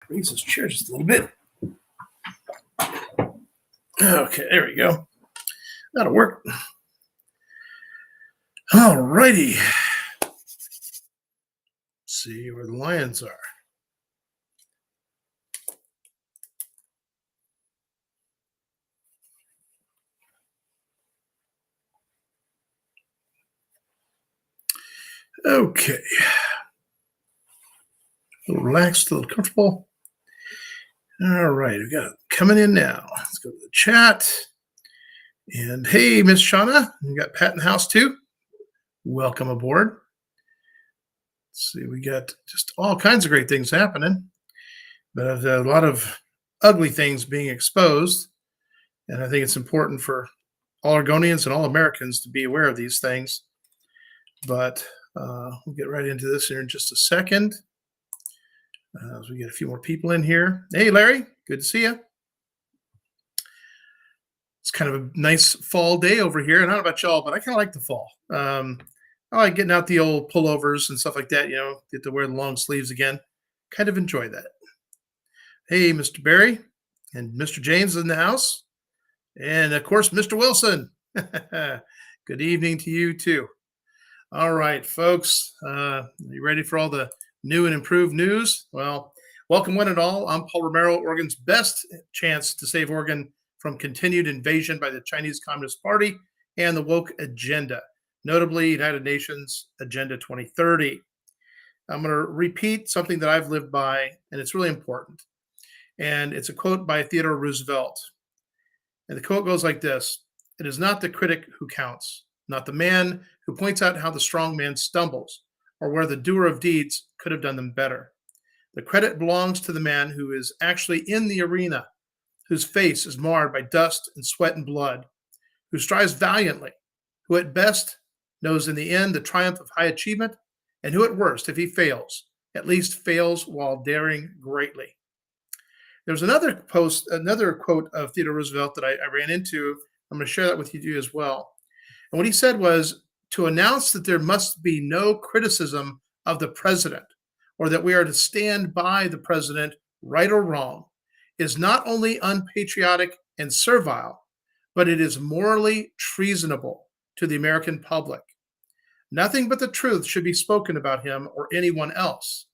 Raise this chair just a little bit. Okay, there we go. That'll work. All righty. See where the lions are. Okay. A little relaxed, a little comfortable. All right, we got it coming in now. Let's go to the chat. And hey, Miss Shauna, we got Pat in the house too. Welcome aboard. Let's see, we got just all kinds of great things happening, but a lot of ugly things being exposed. And I think it's important for all Oregonians and all Americans to be aware of these things. But we'll get right into this here in just a second. As we get a few more people in here. Hey, Larry, good to see you. It's kind of a nice fall day over here. And I don't know about y'all, but I kind of like the fall. I like getting out the old pullovers and stuff like that, get to wear the long sleeves again. Kind of enjoy that. Hey, Mr. Barry and Mr. James in the house. And of course, Mr. Wilson. Good evening to you too. All right, folks. Are you ready for all the new and improved news? Well, welcome one and all. I'm Paul Romero, Oregon's best chance to save Oregon from continued invasion by the Chinese Communist Party and the woke agenda, notably United Nations Agenda 2030. I'm going to repeat something that I've lived by, and it's really important. And it's a quote by Theodore Roosevelt. And the quote goes like this: "It is not the critic who counts, not the man who points out how the strong man stumbles, or where the doer of deeds could have done them better. The credit belongs to the man who is actually in the arena, whose face is marred by dust and sweat and blood, who strives valiantly, who at best knows in the end the triumph of high achievement, and who at worst, if he fails, at least fails while daring greatly." There's another quote of Theodore Roosevelt that I ran into. I'm going to share that with you as well. And what he said was, to announce that there must be no criticism of the president, or that we are to stand by the president, right or wrong, is not only unpatriotic and servile, but it is morally treasonable to the American public. Nothing but the truth should be spoken about him or anyone else,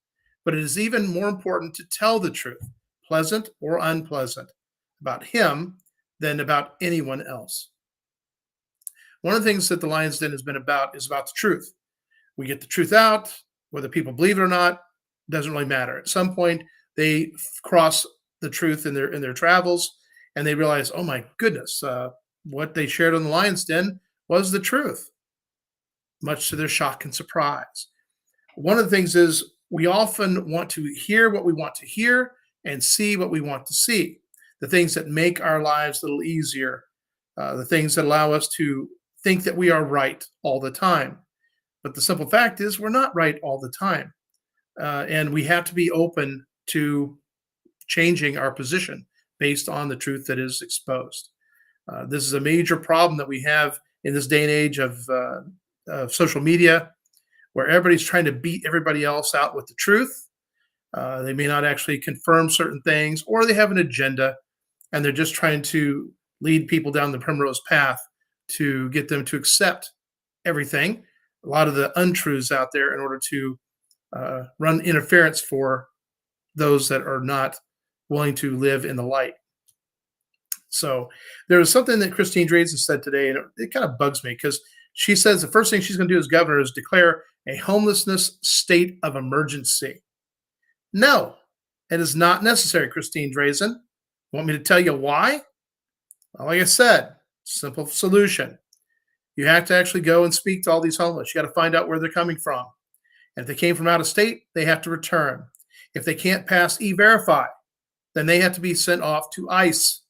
but it is even more important to tell the truth, pleasant or unpleasant, about him than about anyone else. One of the things that the Lions Den has been about is about the truth. We get the truth out, whether people believe it or not, doesn't really matter. At some point, they cross the truth in their travels, and they realize, oh my goodness, what they shared on the Lions Den was the truth, much to their shock and surprise. One of the things is we often want to hear what we want to hear and see what we want to see, the things that make our lives a little easier, the things that allow us to think that we are right all the time. But the simple fact is we're not right all the time. And we have to be open to changing our position based on the truth that is exposed. This is a major problem that we have in this day and age of social media, where everybody's trying to beat everybody else out with the truth. They may not actually confirm certain things, or they have an agenda, and they're just trying to lead people down the primrose path to get them to accept everything, a lot of the untruths out there, in order to run interference for those that are not willing to live in the light. So there was something that Christine Drazen said today, and it kind of bugs me, because she says the first thing she's going to do as governor is declare a homelessness state of emergency. No, it is not necessary, Christine Drazen. Want me to tell you why? Well, like I said, simple solution. You have to actually go and speak to all these homeless. You got to find out where they're coming from. And if they came from out of state, they have to return. If they can't pass E-Verify, then they have to be sent off to ICE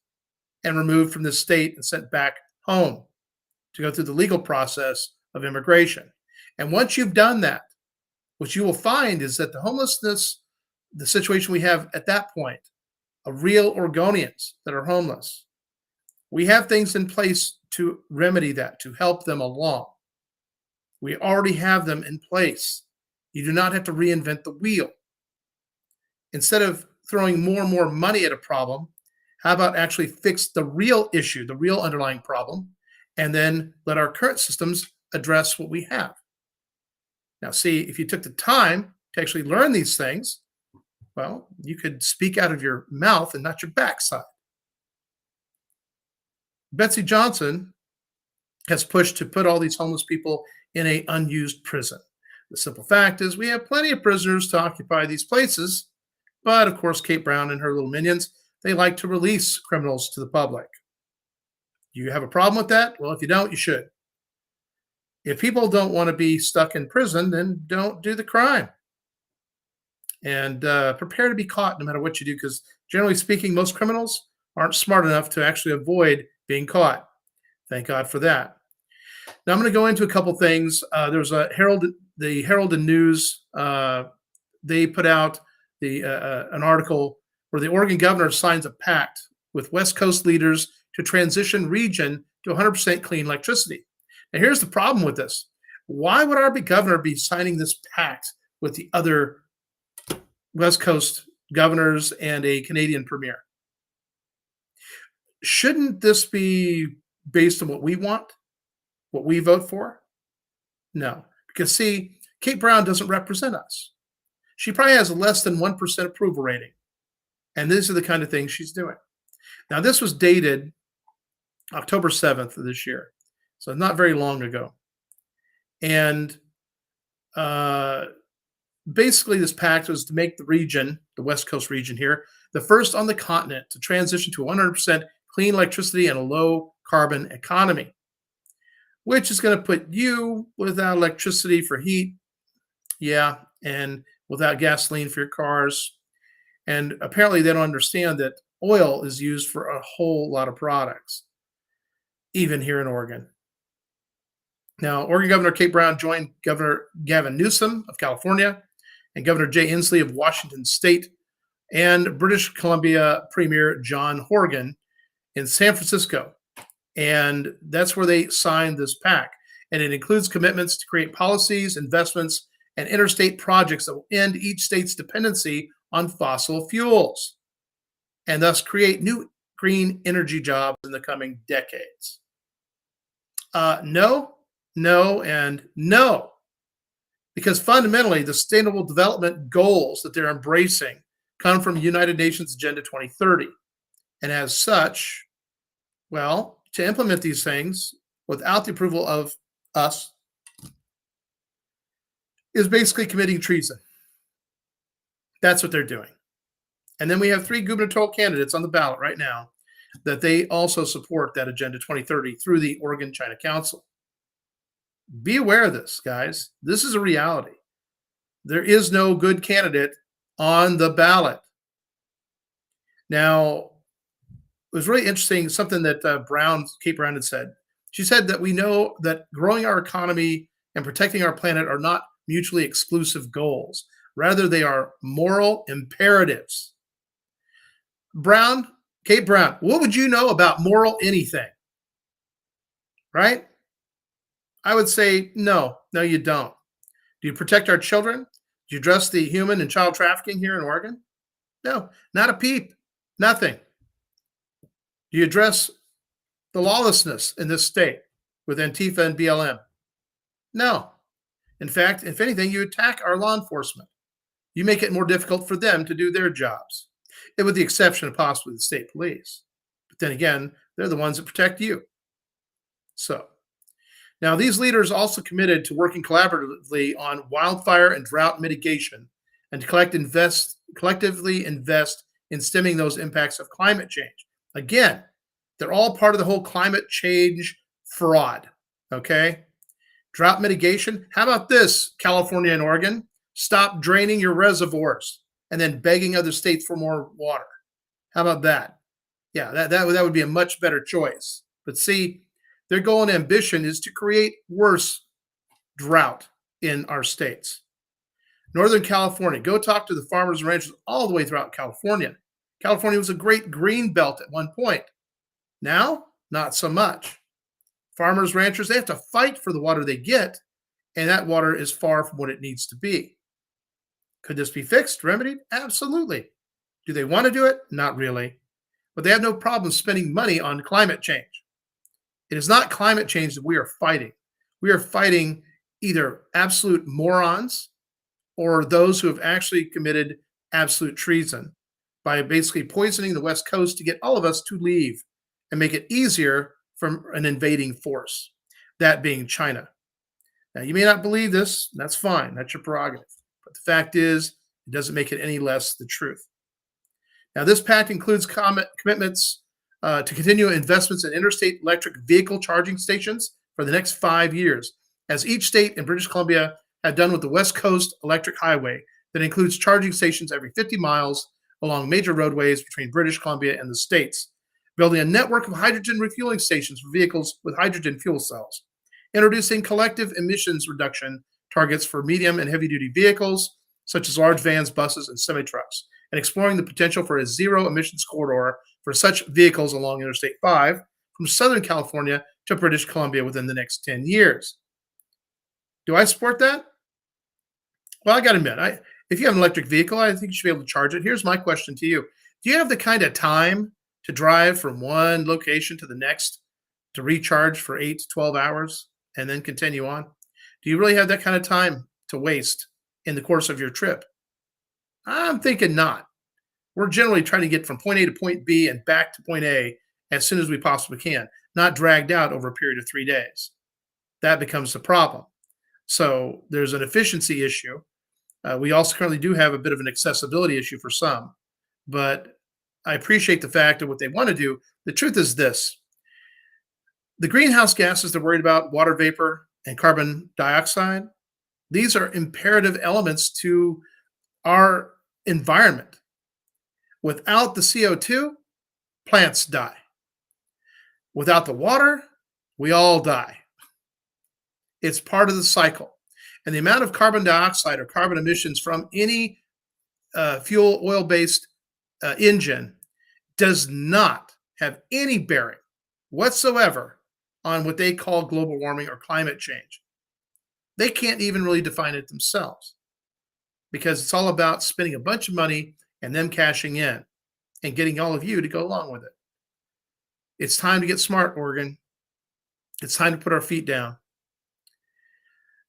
and removed from the state and sent back home to go through the legal process of immigration. And once you've done that, what you will find is that the homelessness, the situation we have at that point, of real Oregonians that are homeless, we have things in place to remedy that, to help them along. We already have them in place. You do not have to reinvent the wheel. Instead of throwing more and more money at a problem? How about actually fix the real issue, the real underlying problem, and then let our current systems address what we have? Now, see, if you took the time to actually learn these things, well, you could speak out of your mouth and not your backside. Betsy Johnson has pushed to put all these homeless people in a unused prison. The simple fact is we have plenty of prisoners to occupy these places, but of course, Kate Brown and her little minions, they like to release criminals to the public. Do you have a problem with that? Well, if you don't, you should. If people don't want to be stuck in prison, then don't do the crime. And prepare to be caught no matter what you do, because generally speaking, most criminals aren't smart enough to actually avoid being caught. Thank God for that. Now I'm going to go into a couple things. There's a the Herald and News. They put out an article where the Oregon governor signs a pact with West Coast leaders to transition region to 100% clean electricity. Now here's the problem with this. Why would our big governor be signing this pact with the other West Coast governors and a Canadian premier? Shouldn't this be based on what we want, what we vote for? No, because see, Kate Brown doesn't represent us. She probably has a less than 1% approval rating. And these are the kind of things she's doing. Now, this was dated October 7th of this year, so not very long ago. And basically, this pact was to make the region, the West Coast region here, the first on the continent to transition to 100% clean electricity and a low carbon economy, which is going to put you without electricity for heat, yeah, and without gasoline for your cars. And apparently they don't understand that oil is used for a whole lot of products, even here in Oregon. Now, Oregon Governor Kate Brown joined Governor Gavin Newsom of California and Governor Jay Inslee of Washington State and British Columbia Premier John Horgan in San Francisco. And that's where they signed this pact. And it includes commitments to create policies, investments, and interstate projects that will end each state's dependency on fossil fuels and thus create new green energy jobs in the coming decades. No, no, and no. Because fundamentally, the Sustainable Development Goals that they're embracing come from United Nations Agenda 2030. And as such, well, to implement these things without the approval of us is basically committing treason. That's what they're doing. And then we have 3 gubernatorial candidates on the ballot right now that they also support that Agenda 2030 through the Oregon China Council. Be aware of this, guys. This is a reality. There is no good candidate on the ballot. Now, it was really interesting, something that Kate Brown had said. She said that we know that growing our economy and protecting our planet are not mutually exclusive goals. Rather, they are moral imperatives. Kate Brown, what would you know about moral anything? Right? I would say no, you don't. Do you protect our children? Do you address the human and child trafficking here in Oregon? No, not a peep, nothing. Do you address the lawlessness in this state with Antifa and BLM? No. In fact, if anything, you attack our law enforcement. You make it more difficult for them to do their jobs, with the exception of possibly the state police. But then again, they're the ones that protect you. So, now these leaders also committed to working collaboratively on wildfire and drought mitigation and to collectively invest in stemming those impacts of climate change. Again, they're all part of the whole climate change fraud, okay? Drought mitigation. How about this, California and Oregon? Stop draining your reservoirs and then begging other states for more water. How about that? Yeah, that would be a much better choice. But see, their goal and ambition is to create worse drought in our states. Northern California, go talk to the farmers and ranchers all the way throughout California. California was a great green belt at one point. Now, not so much. Farmers, ranchers, they have to fight for the water they get, and that water is far from what it needs to be. Could this be fixed, remedied? Absolutely. Do they want to do it? Not really. But they have no problem spending money on climate change. It is not climate change that we are fighting. We are fighting either absolute morons or those who have actually committed absolute treason by basically poisoning the West Coast to get all of us to leave and make it easier from an invading force, that being China. Now, you may not believe this. That's fine. That's your prerogative. But the fact is, it doesn't make it any less the truth. Now, this pact includes commitments to continue investments in interstate electric vehicle charging stations for the next 5 years, as each state and British Columbia have done with the West Coast Electric Highway that includes charging stations every 50 miles along major roadways between British Columbia and the states, building a network of hydrogen refueling stations for vehicles with hydrogen fuel cells, introducing collective emissions reduction targets for medium and heavy duty vehicles, such as large vans, buses, and semi trucks, and exploring the potential for a zero emissions corridor for such vehicles along Interstate 5 from Southern California to British Columbia within the next 10 years. Do I support that? Well, I got to admit, if you have an electric vehicle, I think you should be able to charge it. Here's my question to you. Do you have the kind of time to drive from one location to the next to recharge for 8 to 12 hours and then continue on? Do you really have that kind of time to waste in the course of your trip? I'm thinking not. We're generally trying to get from point A to point B and back to point A as soon as we possibly can, not dragged out over a period of 3 days. That becomes the problem. So there's an efficiency issue. We also currently do have a bit of an accessibility issue for some, but I appreciate the fact of what they want to do. The truth is this: the greenhouse gases they're worried about, water vapor and carbon dioxide, these are imperative elements to our environment. Without the CO2, plants die. Without the water, we all die. It's part of the cycle. And the amount of carbon dioxide or carbon emissions from any fuel oil based engine does not have any bearing whatsoever on what they call global warming or climate change. They can't even really define it themselves because it's all about spending a bunch of money and them cashing in and getting all of you to go along with it. It's time to get smart, Oregon. It's time to put our feet down.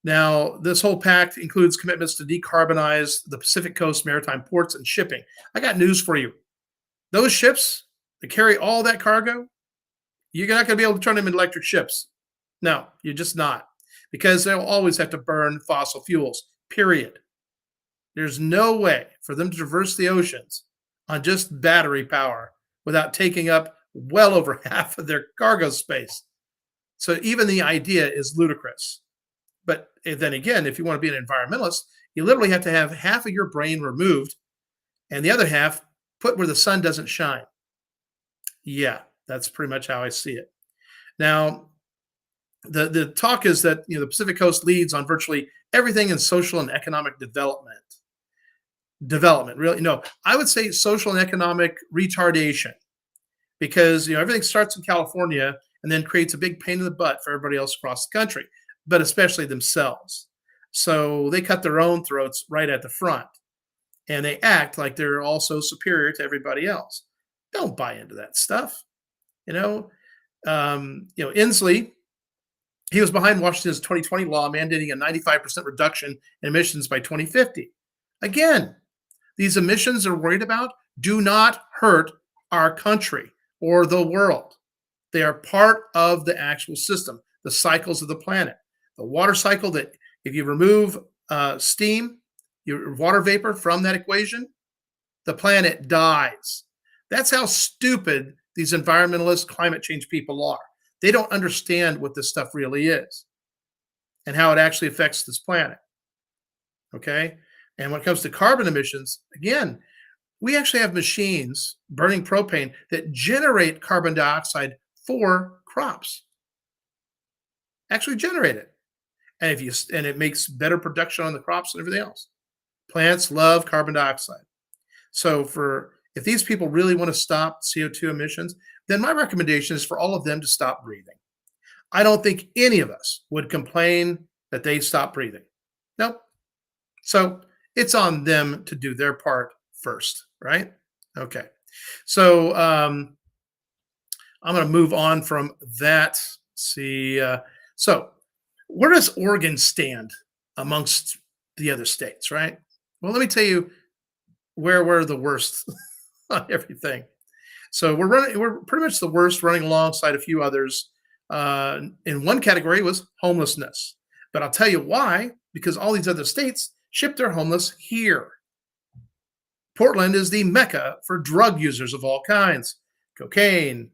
Now, this whole pact includes commitments to decarbonize the Pacific Coast maritime ports and shipping. I got news for you. Those ships that carry all that cargo, you're not going to be able to turn them into electric ships. No, you're just not, because they'll always have to burn fossil fuels, period. There's no way for them to traverse the oceans on just battery power without taking up well over half of their cargo space. So even the idea is ludicrous. But then again, if you want to be an environmentalist, you literally have to have half of your brain removed and the other half put where the sun doesn't shine. Yeah, that's pretty much how I see it. Now, the talk is that the Pacific Coast leads on virtually everything in social and economic development. Development, really, no, I would say social and economic retardation, because everything starts in California and then creates a big pain in the butt for everybody else across the country, but especially themselves. So they cut their own throats right at the front, and they act like they're also superior to everybody else. Don't buy into that stuff. Inslee, he was behind Washington's 2020 law mandating a 95% reduction in emissions by 2050. Again, these emissions they're worried about do not hurt our country or the world. They are part of the actual system, the cycles of the planet. The water cycle, that if you remove steam, your water vapor from that equation, the planet dies. That's how stupid these environmentalist climate change people are. They don't understand what this stuff really is and how it actually affects this planet. Okay? And when it comes to carbon emissions, again, we actually have machines burning propane that generate carbon dioxide for crops. Actually generate it. And it makes better production on the crops and everything else. Plants love carbon dioxide. So if these people really want to stop CO2 emissions, then my recommendation is for all of them to stop breathing. I don't think any of us would complain that they stop breathing. Nope. So it's on them to do their part first, right? Okay. So I'm going to move on from that. See, so where does Oregon stand amongst the other states, right? Well, let me tell you where we're the worst on everything. So we're pretty much the worst, running alongside a few others. In one category was homelessness, but I'll tell you why. Because all these other states ship their homeless here. Portland is the mecca for drug users of all kinds: cocaine,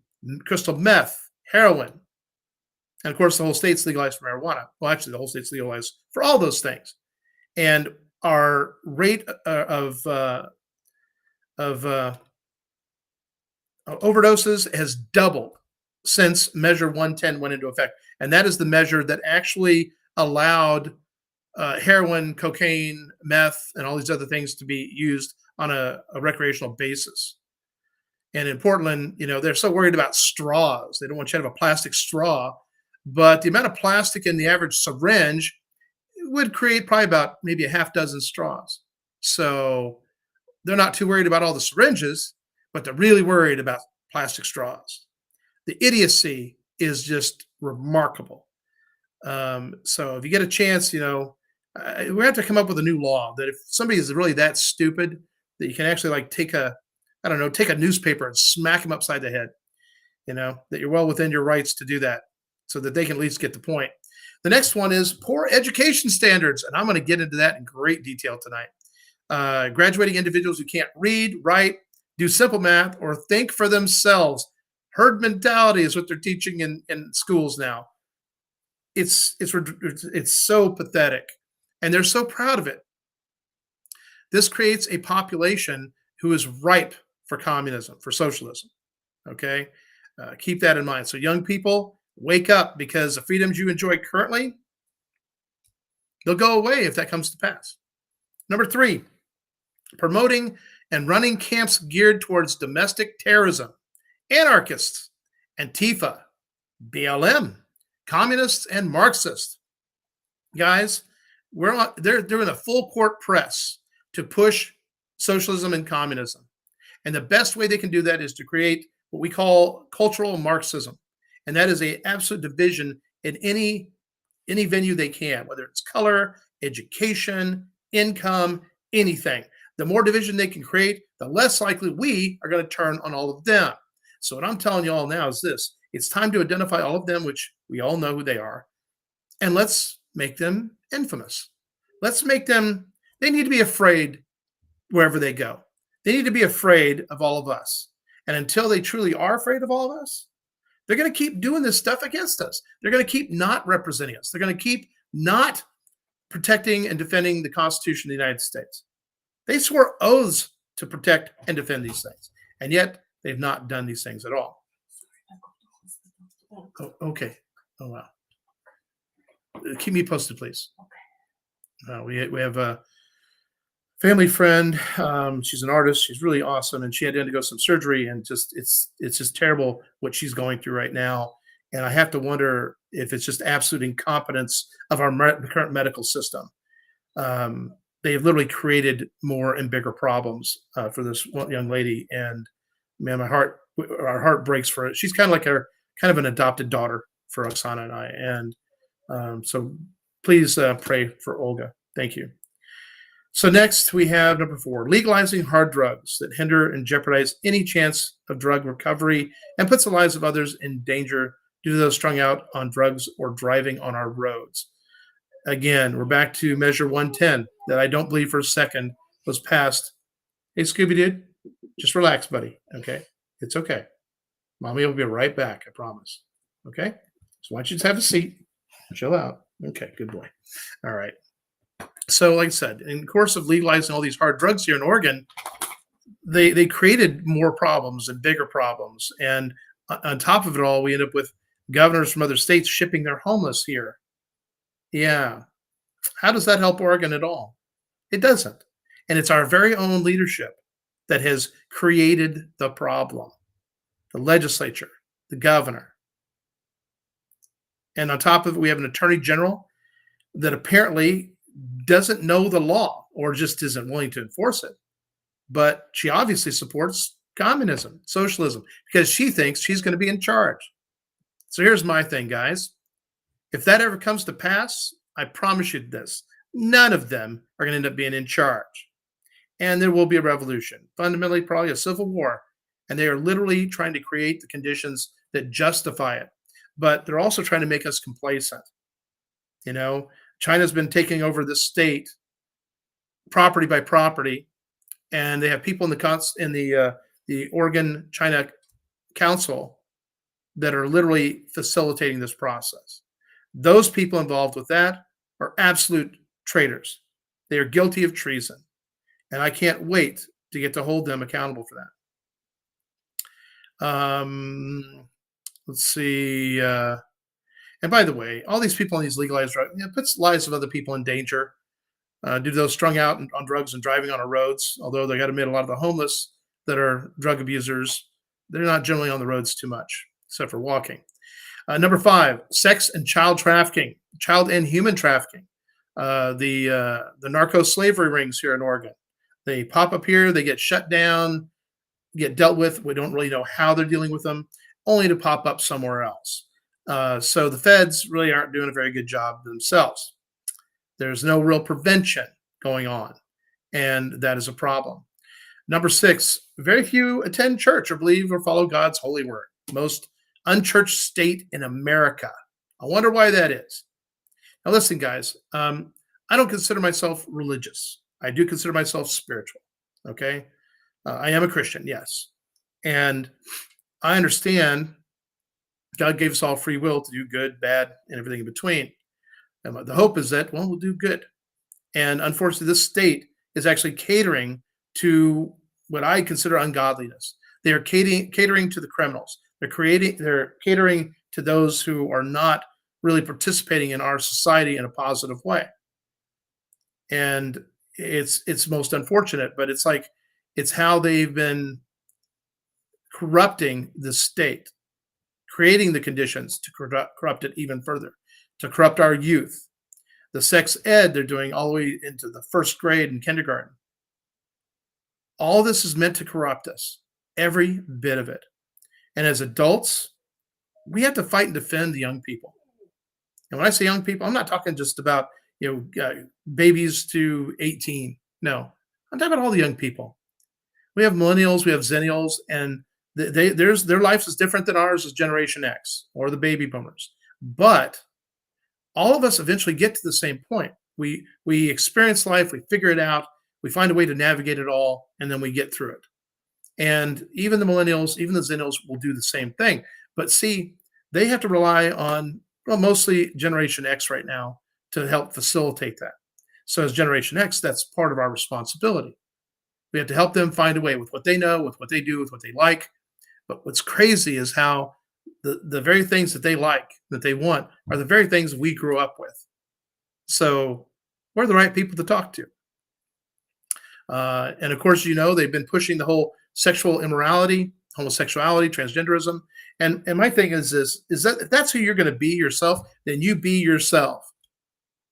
crystal meth, heroin. And of course, the whole state's legalized for marijuana. Well, actually, the whole state's legalized for all those things. And our rate of overdoses has doubled since Measure 110 went into effect. And that is the measure that actually allowed heroin, cocaine, meth, and all these other things to be used on a recreational basis. And in Portland, they're so worried about straws. They don't want you to have a plastic straw, but the amount of plastic in the average syringe would create probably about maybe a half dozen straws. So they're not too worried about all the syringes, but they're really worried about plastic straws. The idiocy is just remarkable. So if you get a chance, we have to come up with a new law that if somebody is really that stupid, that you can actually like take a newspaper and smack them upside the head, that you're well within your rights to do that so that they can at least get the point. The next one is poor education standards. And I'm going to get into that in great detail tonight. Graduating individuals who can't read, write, do simple math, or think for themselves. Herd mentality is what they're teaching in schools now. It's so pathetic, and they're so proud of it. This creates a population who is ripe for communism, for socialism. Okay, keep that in mind. So young people, wake up, because the freedoms you enjoy currently, they'll go away if that comes to pass. Number 3, promoting and running camps geared towards domestic terrorism, anarchists, Antifa, BLM, communists, and Marxists. Guys, they're doing a full court press to push socialism and communism. And the best way they can do that is to create what we call cultural Marxism. And that is an absolute division in any venue they can, whether it's color, education, income, anything. The more division they can create, the less likely we are going to turn on all of them. So what I'm telling you all now is this: it's time to identify all of them, which we all know who they are, and let's make them infamous. Let's make them, they need to be afraid wherever they go. They need to be afraid of all of us. And until they truly are afraid of all of us, they're going to keep doing this stuff against us. They're going to keep not representing us. They're going to keep not protecting and defending the Constitution of the United States. They swore oaths to protect and defend these things, and yet they've not done these things at all. Oh, okay. Oh, wow. Keep me posted, please. We have a family friend. She's an artist. She's really awesome, and she had to undergo some surgery, and it's just terrible what she's going through right now. And I have to wonder if it's just absolute incompetence of our current medical system. They have literally created more and bigger problems for this young lady, and man, our heart breaks for it. She's kind of an adopted daughter for Oksana and I, and so please pray for Olga. Thank you. So next we have number 4, legalizing hard drugs that hinder and jeopardize any chance of drug recovery and puts the lives of others in danger due to those strung out on drugs or driving on our roads. Again, we're back to Measure 110 that I don't believe for a second was passed. Hey, Scooby-Doo, just relax, buddy. Okay? It's okay. Mommy will be right back, I promise. Okay? So why don't you just have a seat, chill out. Okay, good boy. All right. So like I said, in the course of legalizing all these hard drugs here in Oregon, they created more problems and bigger problems. And on top of it all, we end up with governors from other states shipping their homeless here. Yeah. How does that help Oregon at all? It doesn't. And it's our very own leadership that has created the problem. The legislature, the governor. And on top of it, we have an attorney general that apparently doesn't know the law or just isn't willing to enforce it. but she obviously supports communism, socialism, because she thinks she's going to be in charge. So here's my thing, guys. If that ever comes to pass, I promise you this, none of them are going to end up being in charge. And there will be a revolution, fundamentally, probably a civil war. And they are literally trying to create the conditions that justify it. But they're also trying to make us complacent. You know, China's been taking over the state property by property, and they have people in the Oregon China Council that are literally facilitating this process. Those people involved with that are absolute traitors. They are guilty of treason, and I can't wait to get to hold them accountable for that. Let's see. And by the way, all these people on these legalized drugs, it puts lives of other people in danger due to those strung out on drugs and driving on our roads. Although they got to admit, a lot of the homeless that are drug abusers, they're not generally on the roads too much, except for walking. Number 5, sex and child trafficking, child and human trafficking. The narco slavery rings here in Oregon. They pop up here, they get shut down, get dealt with. We don't really know how they're dealing with them, only to pop up somewhere else. So the feds really aren't doing a very good job themselves. There's no real prevention going on, and that is a problem. Number 6, very few attend church or believe or follow God's holy word. Most unchurched state in America. I wonder why that is. Now, listen, guys, I don't consider myself religious. I do consider myself spiritual. Okay. I am a Christian, yes. And I understand God gave us all free will to do good, bad, and everything in between. And the hope is that, well, we'll do good. And unfortunately, this state is actually catering to what I consider ungodliness. They are catering to the criminals. They're catering to those who are not really participating in our society in a positive way. And it's most unfortunate, but it's how they've been corrupting the state, creating the conditions to corrupt it even further, to corrupt our youth. The sex ed they're doing all the way into the first grade and kindergarten. All this is meant to corrupt us, every bit of it. And as adults, we have to fight and defend the young people. And when I say young people, I'm not talking just about babies to 18. No, I'm talking about all the young people. We have millennials, we have zennials, and their life is different than ours as Generation X or the baby boomers. But all of us eventually get to the same point. We experience life, we figure it out, we find a way to navigate it all, and then we get through it. And even the millennials, even the zennials will do the same thing. But see, they have to rely on, well, mostly Generation X right now to help facilitate that. So as Generation X, that's part of our responsibility. We have to help them find a way with what they know, with what they do, with what they like. But what's crazy is how the very things that they like, that they want, are the very things we grew up with. So we're the right people to talk to. And of course, they've been pushing the whole sexual immorality, homosexuality, transgenderism. And my thing is that if that's who you're going to be yourself, then you be yourself.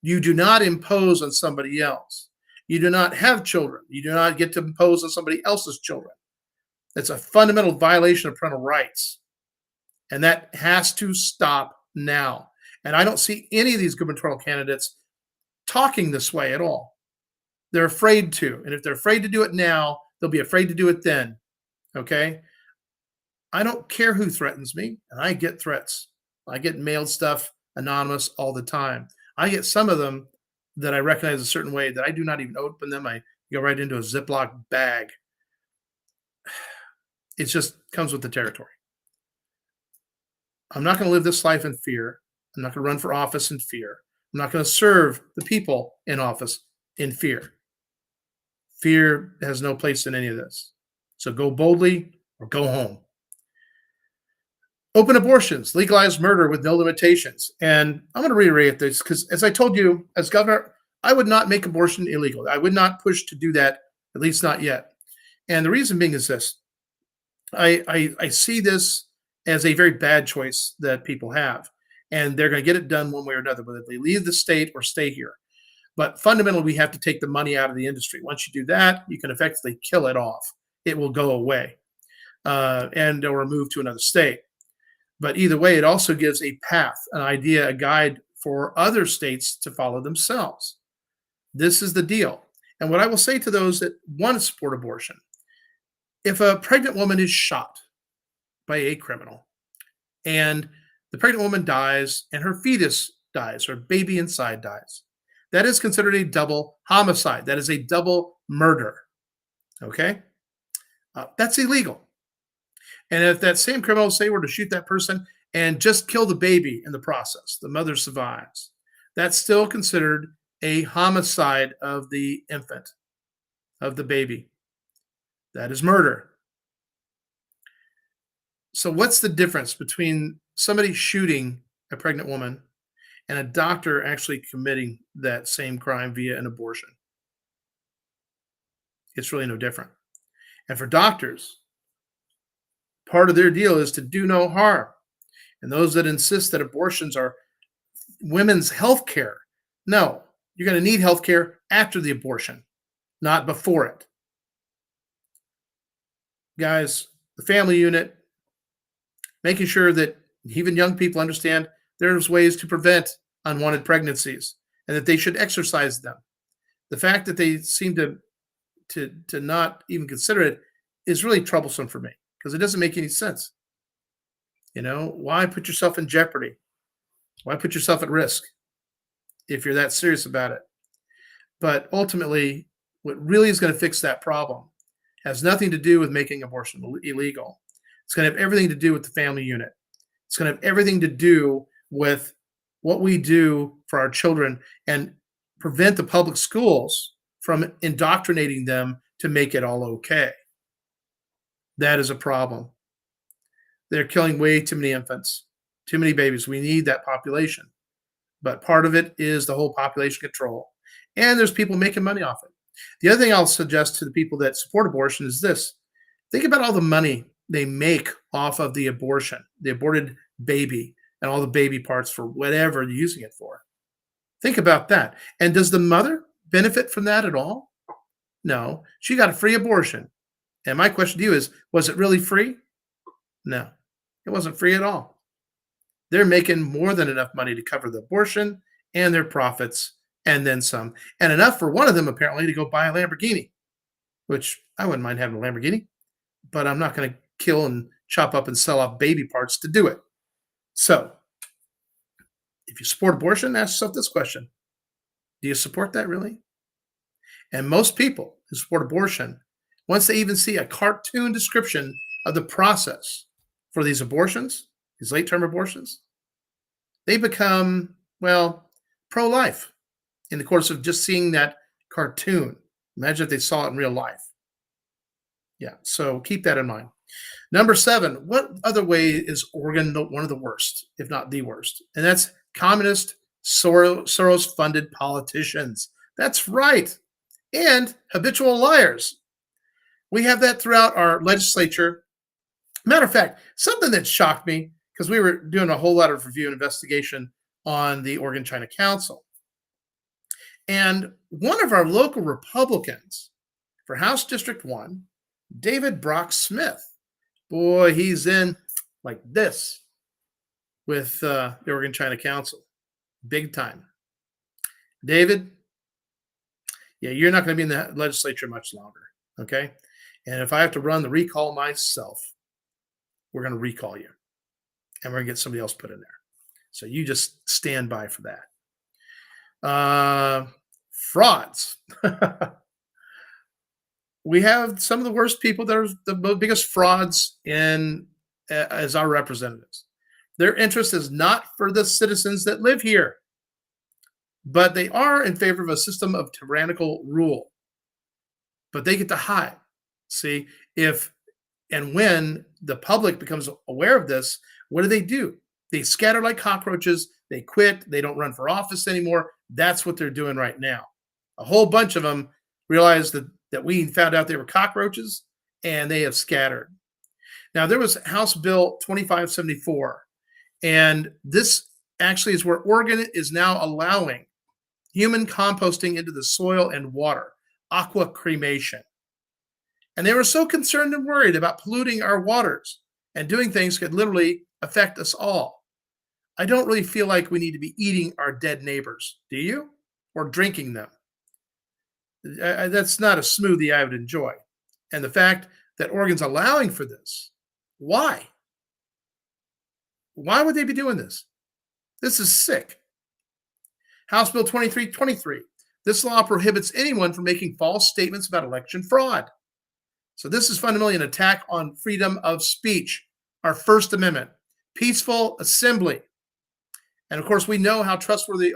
You do not impose on somebody else. You do not have children. You do not get to impose on somebody else's children. It's a fundamental violation of parental rights. And that has to stop now. And I don't see any of these gubernatorial candidates talking this way at all. They're afraid to. And if they're afraid to do it now, they'll be afraid to do it then. Okay? I don't care who threatens me, and I get threats. I get mailed stuff anonymous all the time. I get some of them that I recognize a certain way that I do not even open them. I go right into a Ziploc bag. It just comes with the territory. I'm not going to live this life in fear. I'm not going to run for office in fear. I'm not going to serve the people in office in fear. Fear has no place in any of this. So go boldly or go home. Open abortions, legalize murder with no limitations. And I'm going to reiterate this because, as I told you, as governor, I would not make abortion illegal. I would not push to do that, at least not yet. And the reason being is this. I see this as a very bad choice that people have. And they're going to get it done one way or another, whether they leave the state or stay here. But fundamentally, we have to take the money out of the industry. Once you do that, you can effectively kill it off. It will go away and or move to another state. But either way, it also gives a path, an idea, a guide for other states to follow themselves. This is the deal. And what I will say to those that want to support abortion, if a pregnant woman is shot by a criminal and the pregnant woman dies and her fetus dies, her baby inside dies, that is considered a double homicide. That is a double murder. Okay? That's illegal. And if that same criminal, say, were to shoot that person and just kill the baby in the process, the mother survives, that's still considered a homicide of the infant, of the baby. That is murder. So, what's the difference between somebody shooting a pregnant woman and a doctor actually committing that same crime via an abortion? It's really no different. And for doctors, part of their deal is to do no harm. And those that insist that abortions are women's health care, no, you're going to need health care after the abortion, not before it. Guys, the family unit, making sure that even young people understand there's ways to prevent unwanted pregnancies and that they should exercise them. The fact that they seem to not even consider it is really troublesome for me because it doesn't make any sense. You know, why put yourself in jeopardy? Why put yourself at risk if you're that serious about it? But ultimately, what really is going to fix that problem has nothing to do with making abortion illegal. It's going to have everything to do with the family unit. It's going to have everything to do with what we do for our children and prevent the public schools from indoctrinating them to make it all okay. That is a problem. They're killing way too many infants, too many babies. We need that population. But part of it is the whole population control. And there's people making money off it. The other thing I'll suggest to the people that support abortion is this. Think about all the money they make off of the abortion, the aborted baby, and all the baby parts for whatever they're using it for. Think about that. And does the mother benefit from that at all? No. She got a free abortion. And my question to you is, was it really free? No, it wasn't free at all. They're making more than enough money to cover the abortion and their profits and then some. And enough for one of them apparently to go buy a Lamborghini, which I wouldn't mind having a Lamborghini, but I'm not going to kill and chop up and sell off baby parts to do it. So if you support abortion, ask yourself this question. Do you support that really? And most people who support abortion, once they even see a cartoon description of the process for these abortions, these late-term abortions, they become, well, pro-life in the course of just seeing that cartoon. Imagine if they saw it in real life. Yeah, so keep that in mind. Number 7, what other way is Oregon one of the worst, if not the worst? And that's communist, Soros-funded politicians. That's right. And habitual liars. We have that throughout our legislature. Matter of fact, something that shocked me, because we were doing a whole lot of review and investigation on the Oregon China Council. And one of our local Republicans for House District 1, David Brock Smith, boy, he's in like this with the Oregon China Council. Big time. David, yeah, you're not going to be in the legislature much longer, okay? And if I have to run the recall myself, we're going to recall you. And we're going to get somebody else put in there. So you just stand by for that. Frauds. We have some of the worst people that are the biggest frauds in as our representatives. Their interest is not for the citizens that live here, but they are in favor of a system of tyrannical rule. But they get to hide. See, if and when the public becomes aware of this, what do? They scatter like cockroaches. They quit. They don't run for office anymore. That's what they're doing right now. A whole bunch of them realized that we found out they were cockroaches, and they have scattered. Now, there was House Bill 2574, and this actually is where Oregon is now allowing human composting into the soil and water, aqua cremation. And they were so concerned and worried about polluting our waters and doing things could literally affect us all. I don't really feel like we need to be eating our dead neighbors, do you? Or drinking them. That's not a smoothie I would enjoy. And the fact that Oregon's allowing for this, why? Why would they be doing this? This is sick. House Bill 2323. This law prohibits anyone from making false statements about election fraud. So this is fundamentally an attack on freedom of speech, our First Amendment, peaceful assembly. And of course, we know how trustworthy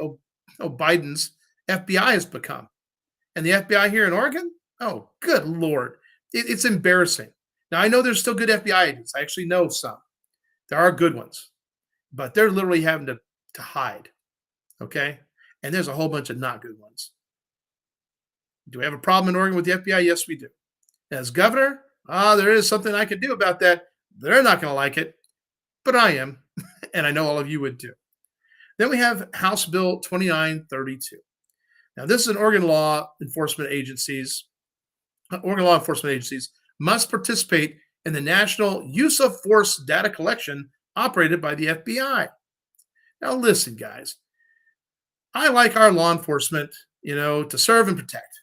Biden's FBI has become. And the FBI here in Oregon? Oh, good Lord. It's embarrassing. Now, I know there's still good FBI agents. I actually know some. There are good ones. But they're literally having to hide. Okay? And there's a whole bunch of not good ones. Do we have a problem in Oregon with the FBI? Yes, we do. As governor, there is something I could do about that. They're not going to like it, but I am. And I know all of you would too. Then we have House Bill 2932. Now, this is an Oregon law enforcement agencies. Oregon law enforcement agencies must participate in the national use of force data collection operated by the FBI. Now, listen, guys. I like our law enforcement, to serve and protect.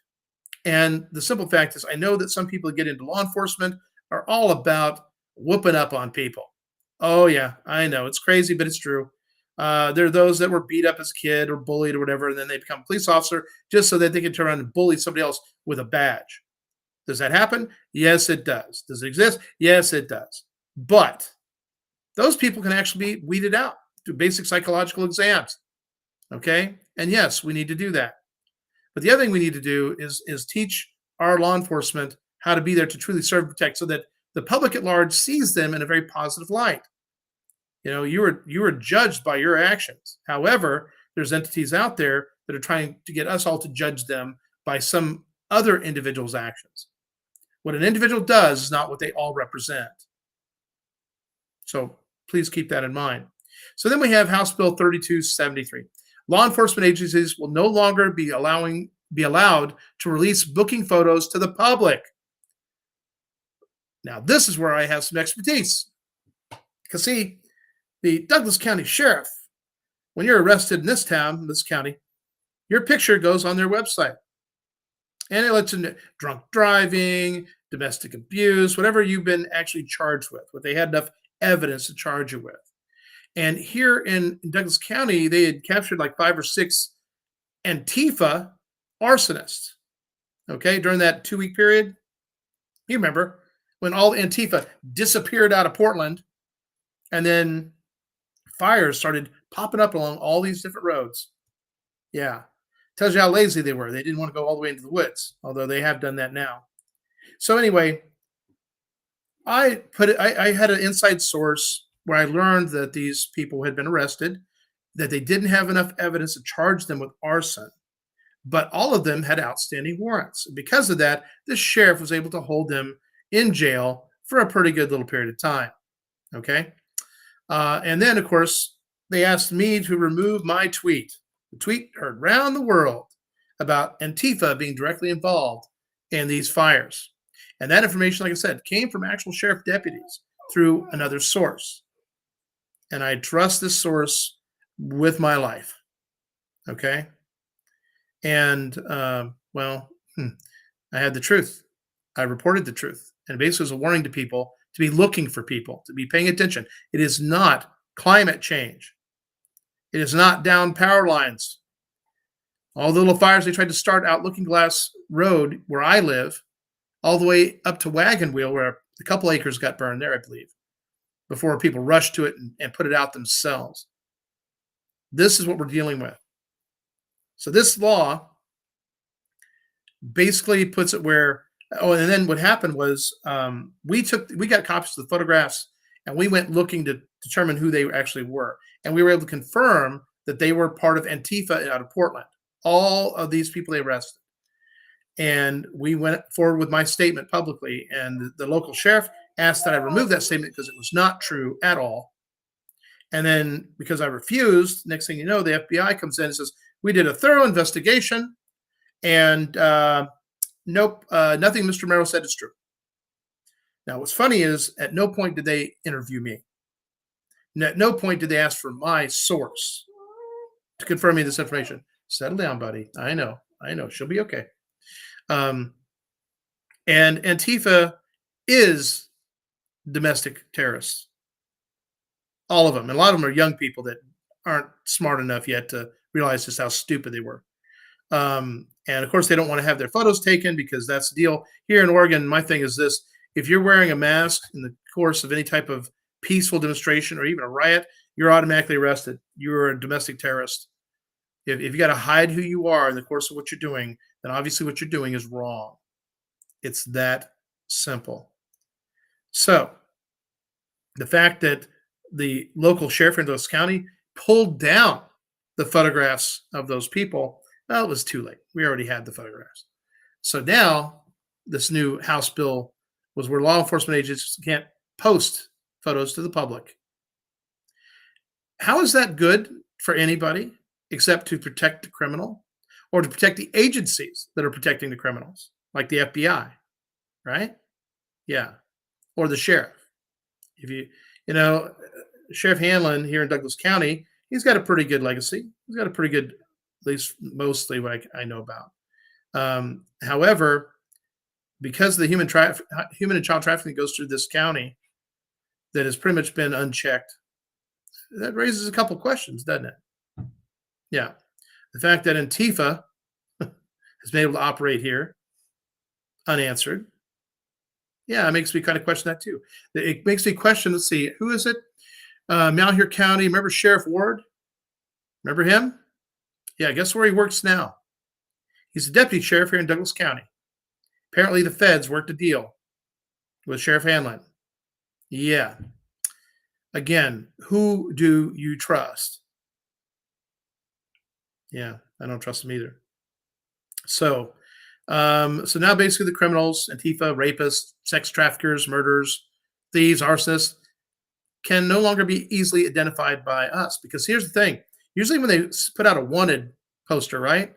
And the simple fact is, I know that some people that get into law enforcement are all about whooping up on people. Oh, yeah, I know. It's crazy, but it's true. There are those that were beat up as a kid or bullied or whatever, and then they become a police officer just so that they can turn around and bully somebody else with a badge. Does that happen? Yes, it does. Does it exist? Yes, it does. But those people can actually be weeded out through basic psychological exams. Okay? And yes, we need to do that. But the other thing we need to do is teach our law enforcement how to be there to truly serve and protect so that the public at large sees them in a very positive light. You were judged by your actions. However, there's entities out there that are trying to get us all to judge them by some other individual's actions. What an individual does is not what they all represent. So please keep that in mind. So then we have House Bill 3273. Law enforcement agencies will no longer be allowed to release booking photos to the public. Now, this is where I have some expertise. Because see, the Douglas County Sheriff, when you're arrested in this town, this county, your picture goes on their website. And it lets you know drunk driving, domestic abuse, whatever you've been actually charged with, what they had enough evidence to charge you with. And here in Douglas County, they had captured like 5 or 6 Antifa arsonists, okay, during that 2-week period. You remember when all Antifa disappeared out of Portland and then fires started popping up along all these different roads. Yeah. Tells you how lazy they were. They didn't want to go all the way into the woods, although they have done that now. So anyway, I had an inside source where I learned that these people had been arrested, that they didn't have enough evidence to charge them with arson, but all of them had outstanding warrants. Because of that, the sheriff was able to hold them in jail for a pretty good little period of time. Okay. And then, of course, they asked me to remove my tweet. The tweet heard around the world about Antifa being directly involved in these fires. And that information, like I said, came from actual sheriff deputies through another source. And I trust this source with my life. Okay. And, I had the truth. I reported the truth. And basically, it was a warning to people to be looking for people, to be paying attention. It is not climate change. It is not down power lines. All the little fires they tried to start out Looking Glass Road, where I live, all the way up to Wagon Wheel, where a couple acres got burned there, I believe, before people rushed to it and put it out themselves. This is what we're dealing with. So this law basically puts it where, and then what happened was we got copies of the photographs and we went looking to determine who they actually were. And we were able to confirm that they were part of Antifa out of Portland. All of these people they arrested. And we went forward with my statement publicly, and the local sheriff asked that I remove that statement because it was not true at all. And then because I refused, next thing you know, the FBI comes in and says, We did a thorough investigation, and nope, nothing Mr. Merrill said is true. Now, what's funny is at no point did they interview me. At no point did they ask for my source to confirm me this information. Settle down, buddy. I know. She'll be okay. And Antifa is domestic terrorists. All of them. And a lot of them are young people that aren't smart enough yet to realize just how stupid they were. And of course, they don't want to have their photos taken because that's the deal. Here in Oregon, my thing is this: if you're wearing a mask in the course of any type of peaceful demonstration or even a riot, you're automatically arrested. You're a domestic terrorist. If you got to hide who you are in the course of what you're doing, then obviously what you're doing is wrong. It's that simple. So the fact that the local sheriff in Douglas County pulled down the photographs of those people, well, it was too late. We already had the photographs. So now this new House bill was where law enforcement agents can't post photos to the public. How is that good for anybody except to protect the criminal or to protect the agencies that are protecting the criminals, like the FBI, right? Yeah. Or the sheriff. If Sheriff Hanlon here in Douglas County, he's got a pretty good legacy. He's got a pretty good, at least mostly what I know about. However, because the human and child trafficking goes through this county that has pretty much been unchecked, that raises a couple questions, doesn't it? Yeah. The fact that Antifa has been able to operate here unanswered. Yeah, it makes me kind of question that too. It makes me question, let's see, who is it? Malheur County. Remember Sheriff Ward? Remember him? Yeah, guess where he works now? He's the deputy sheriff here in Douglas County. Apparently the feds worked a deal with Sheriff Hanlon. Yeah. Again, who do you trust? Yeah, I don't trust them either. So now basically the criminals, Antifa, rapists, sex traffickers, murderers, thieves, arsonists, can no longer be easily identified by us. Because here's the thing. Usually when they put out a wanted poster, right,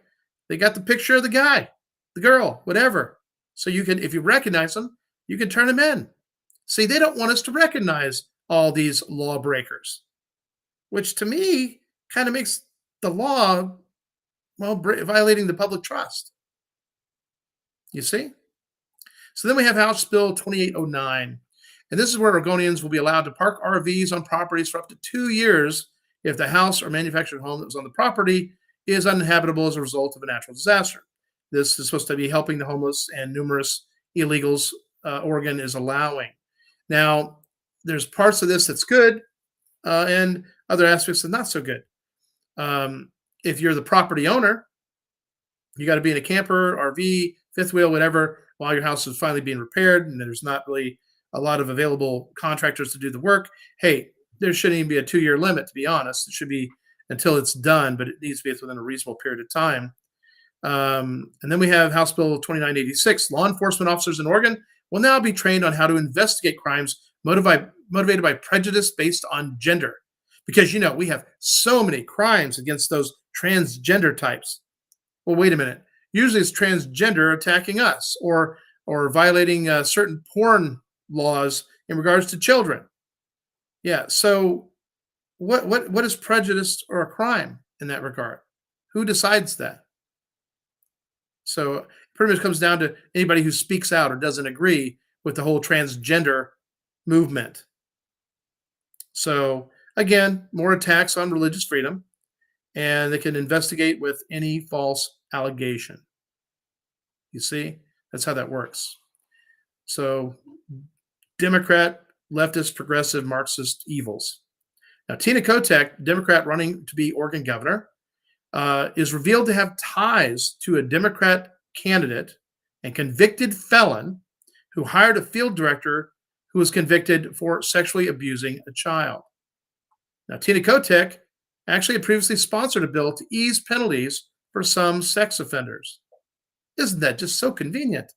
they got the picture of the guy, the girl, whatever. So you can, if you recognize them, you can turn them in. See, they don't want us to recognize all these lawbreakers, which to me kind of makes the law, well, violating the public trust. You see? So then we have House Bill 2809. And this is where Oregonians will be allowed to park RVs on properties for up to 2 years if the house or manufactured home that was on the property is uninhabitable as a result of a natural disaster. This is supposed to be helping the homeless and numerous illegals Oregon is allowing. Now, there's parts of this that's good and other aspects that are not so good. If you're the property owner, you got to be in a camper, RV, fifth wheel, whatever, while your house is finally being repaired and there's not really a lot of available contractors to do the work. Hey, there shouldn't even be a 2-year limit, to be honest. It should be until it's done, but it needs to be within a reasonable period of time. And then we have House Bill 2986. Law enforcement officers in Oregon will now be trained on how to investigate crimes motivated by prejudice based on gender. Because, we have so many crimes against those transgender types. Well, wait a minute. Usually it's transgender attacking us or violating certain porn laws in regards to children. Yeah. So what is prejudice or a crime in that regard? Who decides that? So it pretty much comes down to anybody who speaks out or doesn't agree with the whole transgender movement. So again, more attacks on religious freedom, and they can investigate with any false allegation. You see, that's how that works. So Democrat, leftist, progressive, Marxist evils. Now, Tina Kotek, Democrat running to be Oregon governor, is revealed to have ties to a Democrat candidate and convicted felon who hired a field director who was convicted for sexually abusing a child. Now, Tina Kotek actually had previously sponsored a bill to ease penalties for some sex offenders. Isn't that just so convenient?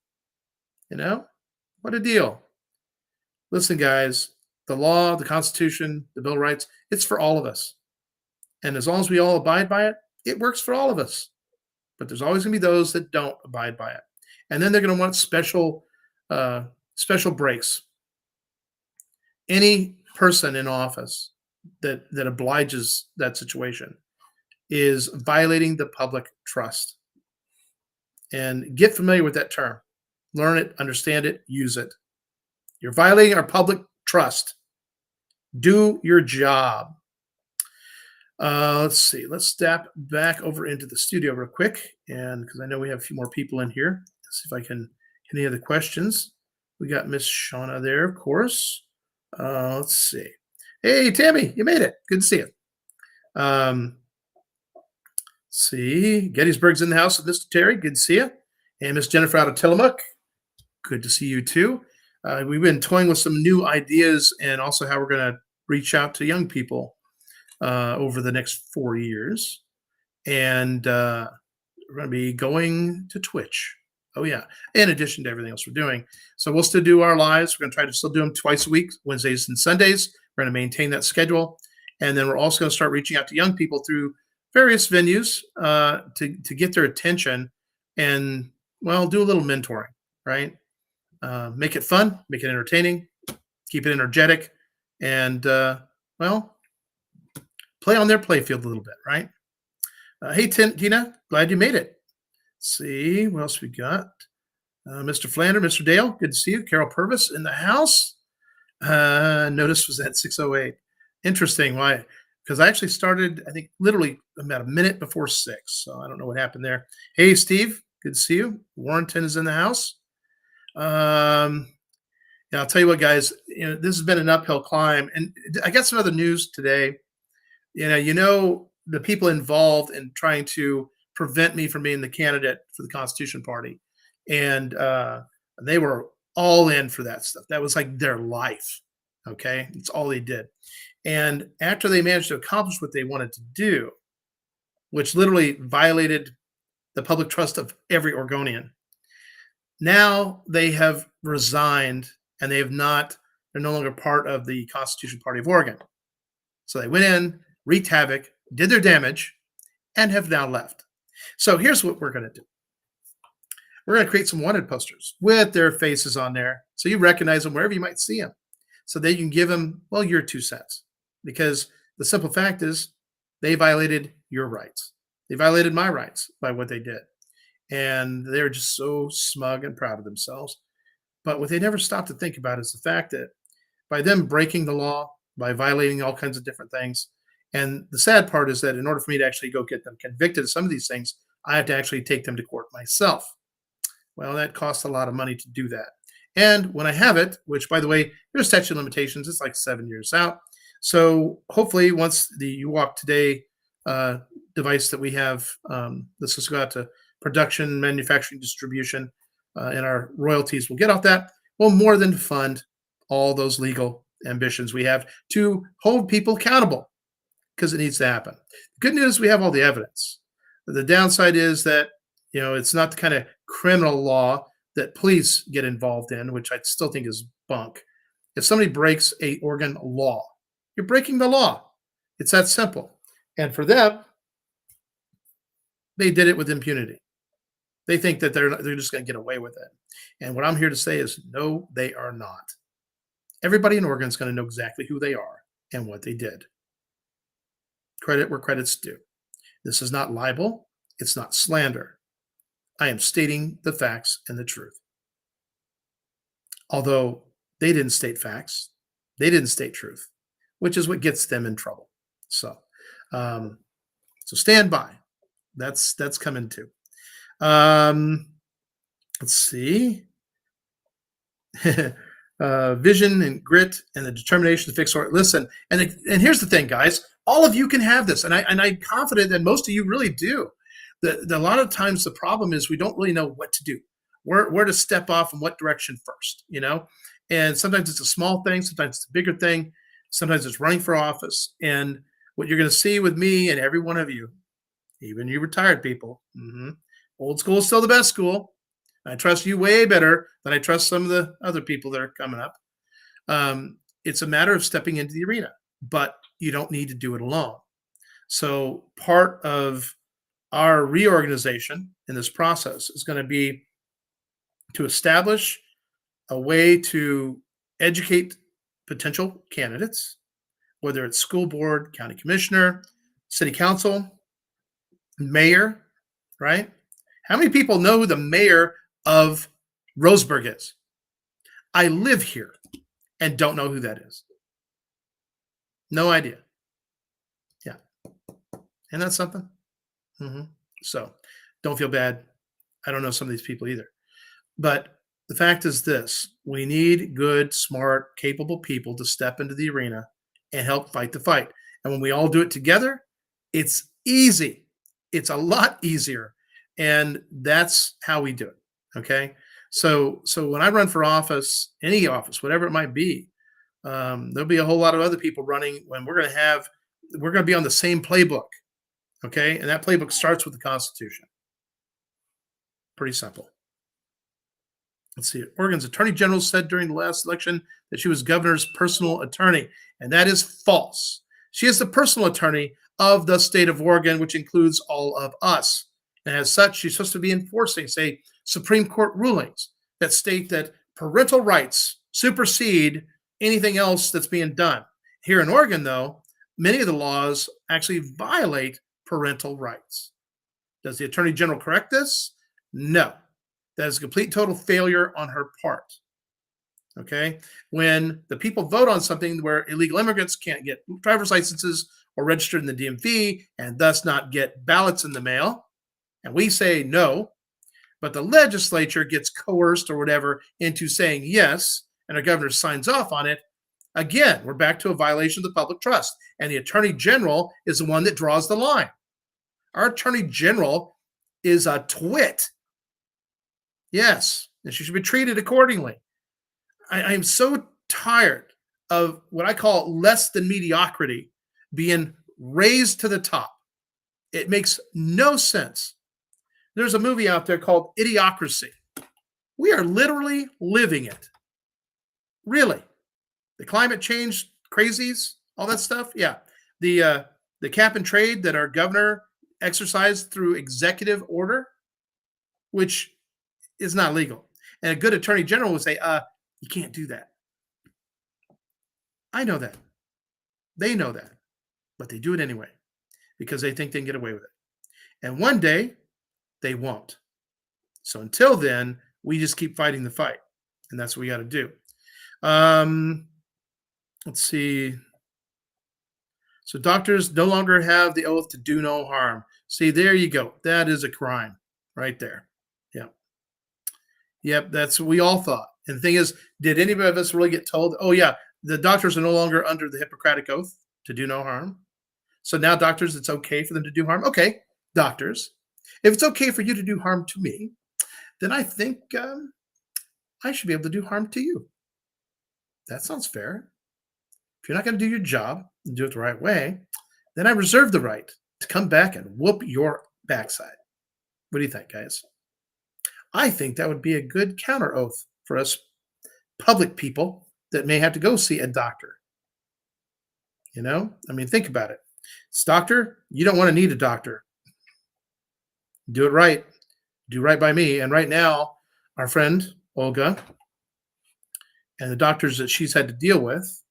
What a deal. Listen, guys, the law, the Constitution, the Bill of Rights, it's for all of us. And as long as we all abide by it, It works for all of us, but there's always going to be those that don't abide by it, and then they're going to want uh, special breaks. Any person in office that obliges that situation is violating the public trust. And get familiar with that term. Learn it, understand it, use it. You're violating our public trust. Do your job. Let's see. Let's step back over into the studio real quick, and because I know we have a few more people in here. Let's see if I can any other questions. We got Miss Shauna there, of course. Let's see. Hey, Tammy, you made it. Good to see you. Um, see, Gettysburg's in the house with Mr. Terry. Good to see you. And Miss Jennifer out of Tillamook. Good to see you too. We've been toying with some new ideas and also how we're going to reach out to young people over the next 4 years. And we're going to be going to Twitch. Oh, yeah. In addition to everything else we're doing. So we'll still do our lives. We're going to try to still do them twice a week, Wednesdays and Sundays. We're going to maintain that schedule. And then we're also going to start reaching out to young people through various venues to get their attention and, well, do a little mentoring, right? Make it fun, make it entertaining, keep it energetic, and, well, play on their playfield a little bit, right? Hey, Tina, glad you made it. Let's see, what else we got? Mr. Flander, Mr. Dale, good to see you. Carol Purvis in the house. Notice was at 6:08. Interesting. Why? Because I actually started, I think, literally about a minute before 6. So I don't know what happened there. Hey, Steve, good to see you. Warrenton is in the house. Yeah, I'll tell you what, guys. This has been an uphill climb, and I got some other news today. The people involved in trying to prevent me from being the candidate for the Constitution Party, and they were all in for that stuff. That was like their life. Okay, it's all they did. And after they managed to accomplish what they wanted to do, which literally violated the public trust of every Oregonian, now they have resigned and they're no longer part of the Constitution Party of Oregon. So they went in, wreaked havoc, did their damage, and have now left. So here's what we're going to do. We're going to create some wanted posters with their faces on there so you recognize them wherever you might see them. So that you can give them, well, your 2 cents. Because the simple fact is they violated your rights. They violated my rights by what they did. And they're just so smug and proud of themselves. But what they never stop to think about is the fact that by them breaking the law, by violating all kinds of different things, and the sad part is that in order for me to actually go get them convicted of some of these things, I have to actually take them to court myself. Well, that costs a lot of money to do that. And when I have it, which, by the way, there's statute of limitations, it's like 7 years out. So hopefully once the UWalk Today device that we have, let's just go out to production, manufacturing, distribution, and our royalties will get off that, will more than fund all those legal ambitions we have to hold people accountable, because it needs to happen. The good news, we have all the evidence. The downside is that, it's not the kind of criminal law that police get involved in, which I still think is bunk. If somebody breaks a Oregon law, you're breaking the law. It's that simple. And for them, they did it with impunity. They think that they're just going to get away with it. And what I'm here to say is, no, they are not. Everybody in Oregon is going to know exactly who they are and what they did. Credit where credit's due. This is not libel. It's not slander. I am stating the facts and the truth. Although they didn't state facts, they didn't state truth, which is what gets them in trouble. So stand by. That's coming too. Let's see. Vision and grit and the determination to fix it. Listen, and here's the thing, guys. All of you can have this, and I'm confident that most of you really do. A lot of times the problem is we don't really know what to do, where to step off and what direction first, And sometimes it's a small thing, sometimes it's a bigger thing, sometimes it's running for office. And what you're going to see with me and every one of you, even you retired people, old school is still the best school. I trust you way better than I trust some of the other people that are coming up. It's a matter of stepping into the arena, but you don't need to do it alone. So part of Our reorganization in this process is going to be to establish a way to educate potential candidates, whether it's school board, county commissioner, city council, mayor, right? How many people know who the mayor of Roseburg is? I live here and don't know who that is. No idea. Yeah. Isn't that something? hmm So don't feel bad. I don't know some of these people either. But the fact is this: we need good, smart, capable people to step into the arena and help fight the fight. And when we all do it together, it's easy. It's a lot easier. And that's how we do it. Okay. So when I run for office, any office, whatever it might be, there'll be a whole lot of other people running when we're going to be on the same playbook. Okay. And that playbook starts with the Constitution. Pretty simple. Let's see. Oregon's attorney general said during the last election that she was governor's personal attorney, and that is false. She is the personal attorney of the state of Oregon, which includes all of us. And as such, she's supposed to be enforcing, say, Supreme Court rulings that state that parental rights supersede anything else that's being done. Here in Oregon, though, many of the laws actually violate parental rights. Does the attorney general correct this? No. That is a complete total failure on her part. Okay. When the people vote on something where illegal immigrants can't get driver's licenses or registered in the DMV and thus not get ballots in the mail, and we say no, but the legislature gets coerced or whatever into saying yes, and our governor signs off on it, again, we're back to a violation of the public trust. And the attorney general is the one that draws the line. Our attorney general is a twit. Yes, and she should be treated accordingly. I am so tired of what I call less than mediocrity being raised to the top. It makes no sense. There's a movie out there called Idiocracy. We are literally living it. Really. The climate change crazies, all that stuff. Yeah. The cap and trade that our governor exercised through executive order, which is not legal. And a good attorney general would say, you can't do that. I know that. They know that. But they do it anyway because they think they can get away with it. And one day they won't. So until then, we just keep fighting the fight. And that's what we got to do. Let's see. So doctors no longer have the oath to do no harm. See, there you go. That is a crime right there. Yep, that's what we all thought. And the thing is, did any of us really get told, oh, yeah, the doctors are no longer under the Hippocratic Oath to do no harm? So now doctors, it's okay for them to do harm? Okay, doctors, if it's okay for you to do harm to me, then I think I should be able to do harm to you. That sounds fair. If you're not going to do your job and do it the right way, then I reserve the right to come back and whoop your backside. What do you think, guys? I think that would be a good counter oath for us public people that may have to go see a doctor. You know, I mean, think about it. It's doctor, you don't want to need a doctor. Do it right. Do right by me. And right now, our friend Olga and the doctors that she's had to deal with,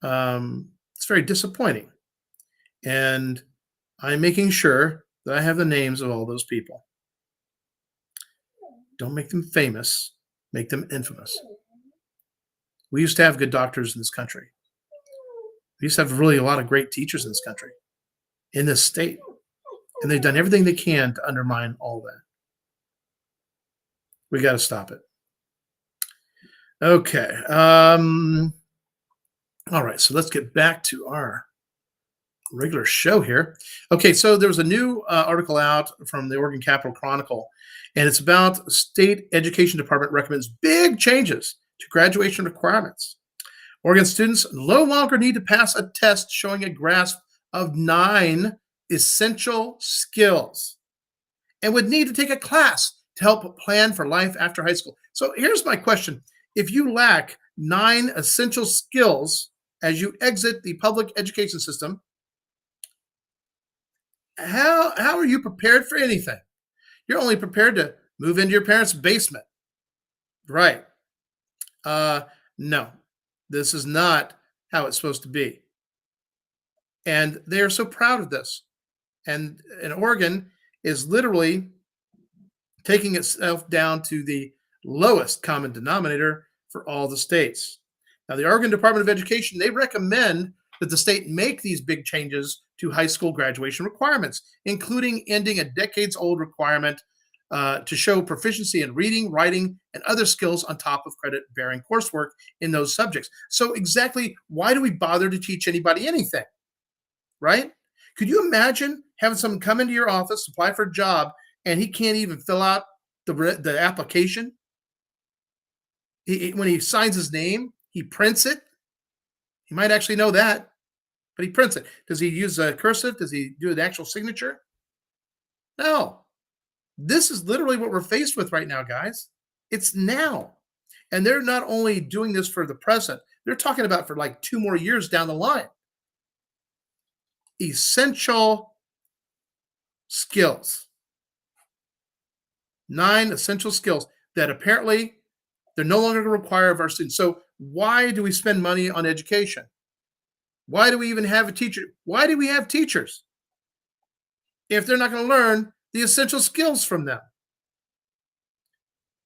it's very disappointing. And I'm making sure that I have the names of all those people. Don't make them famous, make them infamous. We used to have good doctors in this country. We used to have really a lot of great teachers in this country, in this state. And they've done everything they can to undermine all that. We got to stop it. Okay. All right. So let's get back to our regular show here. Okay. So there was a new article out from the Oregon Capital Chronicle, and it's about state education department recommends big changes to graduation requirements. Oregon students no longer need to pass a test showing a grasp of 9 essential skills and would need to take a class to help plan for life after high school. So here's my question. If you lack 9 essential skills as you exit the public education system, How are you prepared for anything? You're only prepared to move into your parents' basement. Right. Uh, no, this is not how it's supposed to be. And they are so proud of this. And Oregon is literally taking itself down to the lowest common denominator for all the states. Now, the Oregon Department of Education, they recommend that the state make these big changes to high school graduation requirements, including ending a decades old requirement to show proficiency in reading, writing, and other skills on top of credit bearing coursework in those subjects. So, exactly why do we bother to teach anybody anything, right? Could you imagine having someone come into your office, apply for a job, and he can't even fill out the application? When he signs his name, he prints it. He might actually know that, but he prints it. Does he use a cursive? Does he do an actual signature? No. This is literally what we're faced with right now, guys. It's now. And they're not only doing this for the present, they're talking about for like 2 more years down the line. Essential skills. 9 essential skills that apparently they're no longer going to require of our students. So, why do we spend money on education? Why do we even have a teacher? Why do we have teachers if they're not going to learn the essential skills from them?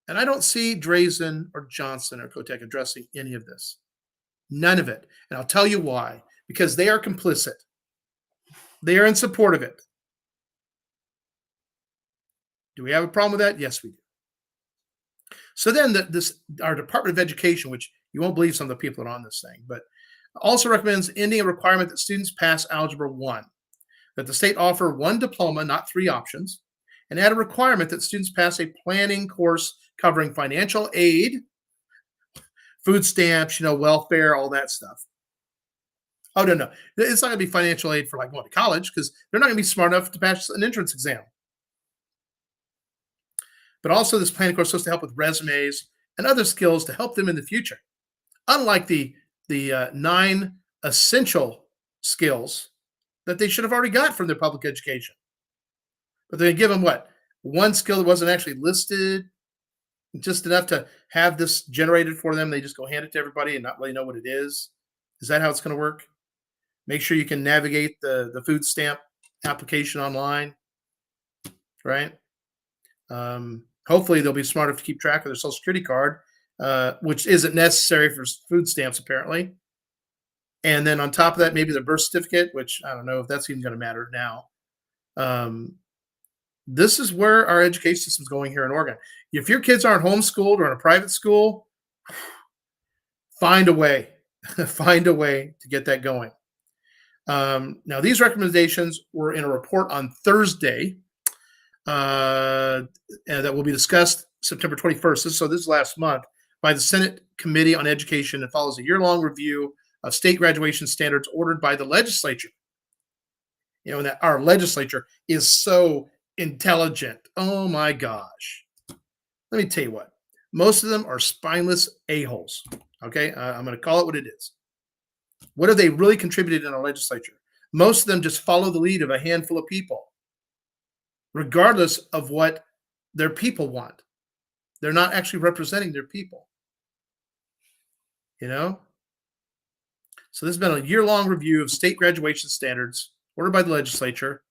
And I don't see Drazen or Johnson or Kotek addressing any of this. None of it. And I'll tell you why. Because they are complicit. They are in support of it. Do we have a problem with that? Yes, we do. So then our Department of Education, which you won't believe some of the people that are on this thing, but also recommends ending a requirement that students pass Algebra 1, that the state offer one diploma, not 3 options, and add a requirement that students pass a planning course covering financial aid, food stamps, welfare, all that stuff. Oh, no. It's not going to be financial aid for like going to college because they're not going to be smart enough to pass an entrance exam. But also, this planning course is supposed to help with resumes and other skills to help them in the future. Unlike the 9 essential skills that they should have already got from their public education. But they give them what? One skill that wasn't actually listed, just enough to have this generated for them. They just go hand it to everybody and not really know what it is. Is that how it's going to work? Make sure you can navigate the food stamp application online, right? Hopefully they'll be smart enough to keep track of their Social Security card, which isn't necessary for food stamps apparently. And then on top of that, maybe the birth certificate, which I don't know if that's even going to matter now. This is where our education system is going here in Oregon. If your kids aren't homeschooled or in a private school, find a way, find a way to get that going. Now, these recommendations were in a report on Thursday and that will be discussed September 21st. So this is last month by the Senate Committee on Education and follows a year-long review of state graduation standards ordered by the legislature. And that our legislature is so intelligent. Oh my gosh. Let me tell you what. Most of them are spineless a-holes. Okay? I'm going to call it what it is. What have they really contributed in our legislature? Most of them just follow the lead of a handful of people, regardless of what their people want. They're not actually representing their people. So this has been a year-long review of state graduation standards ordered by the legislature,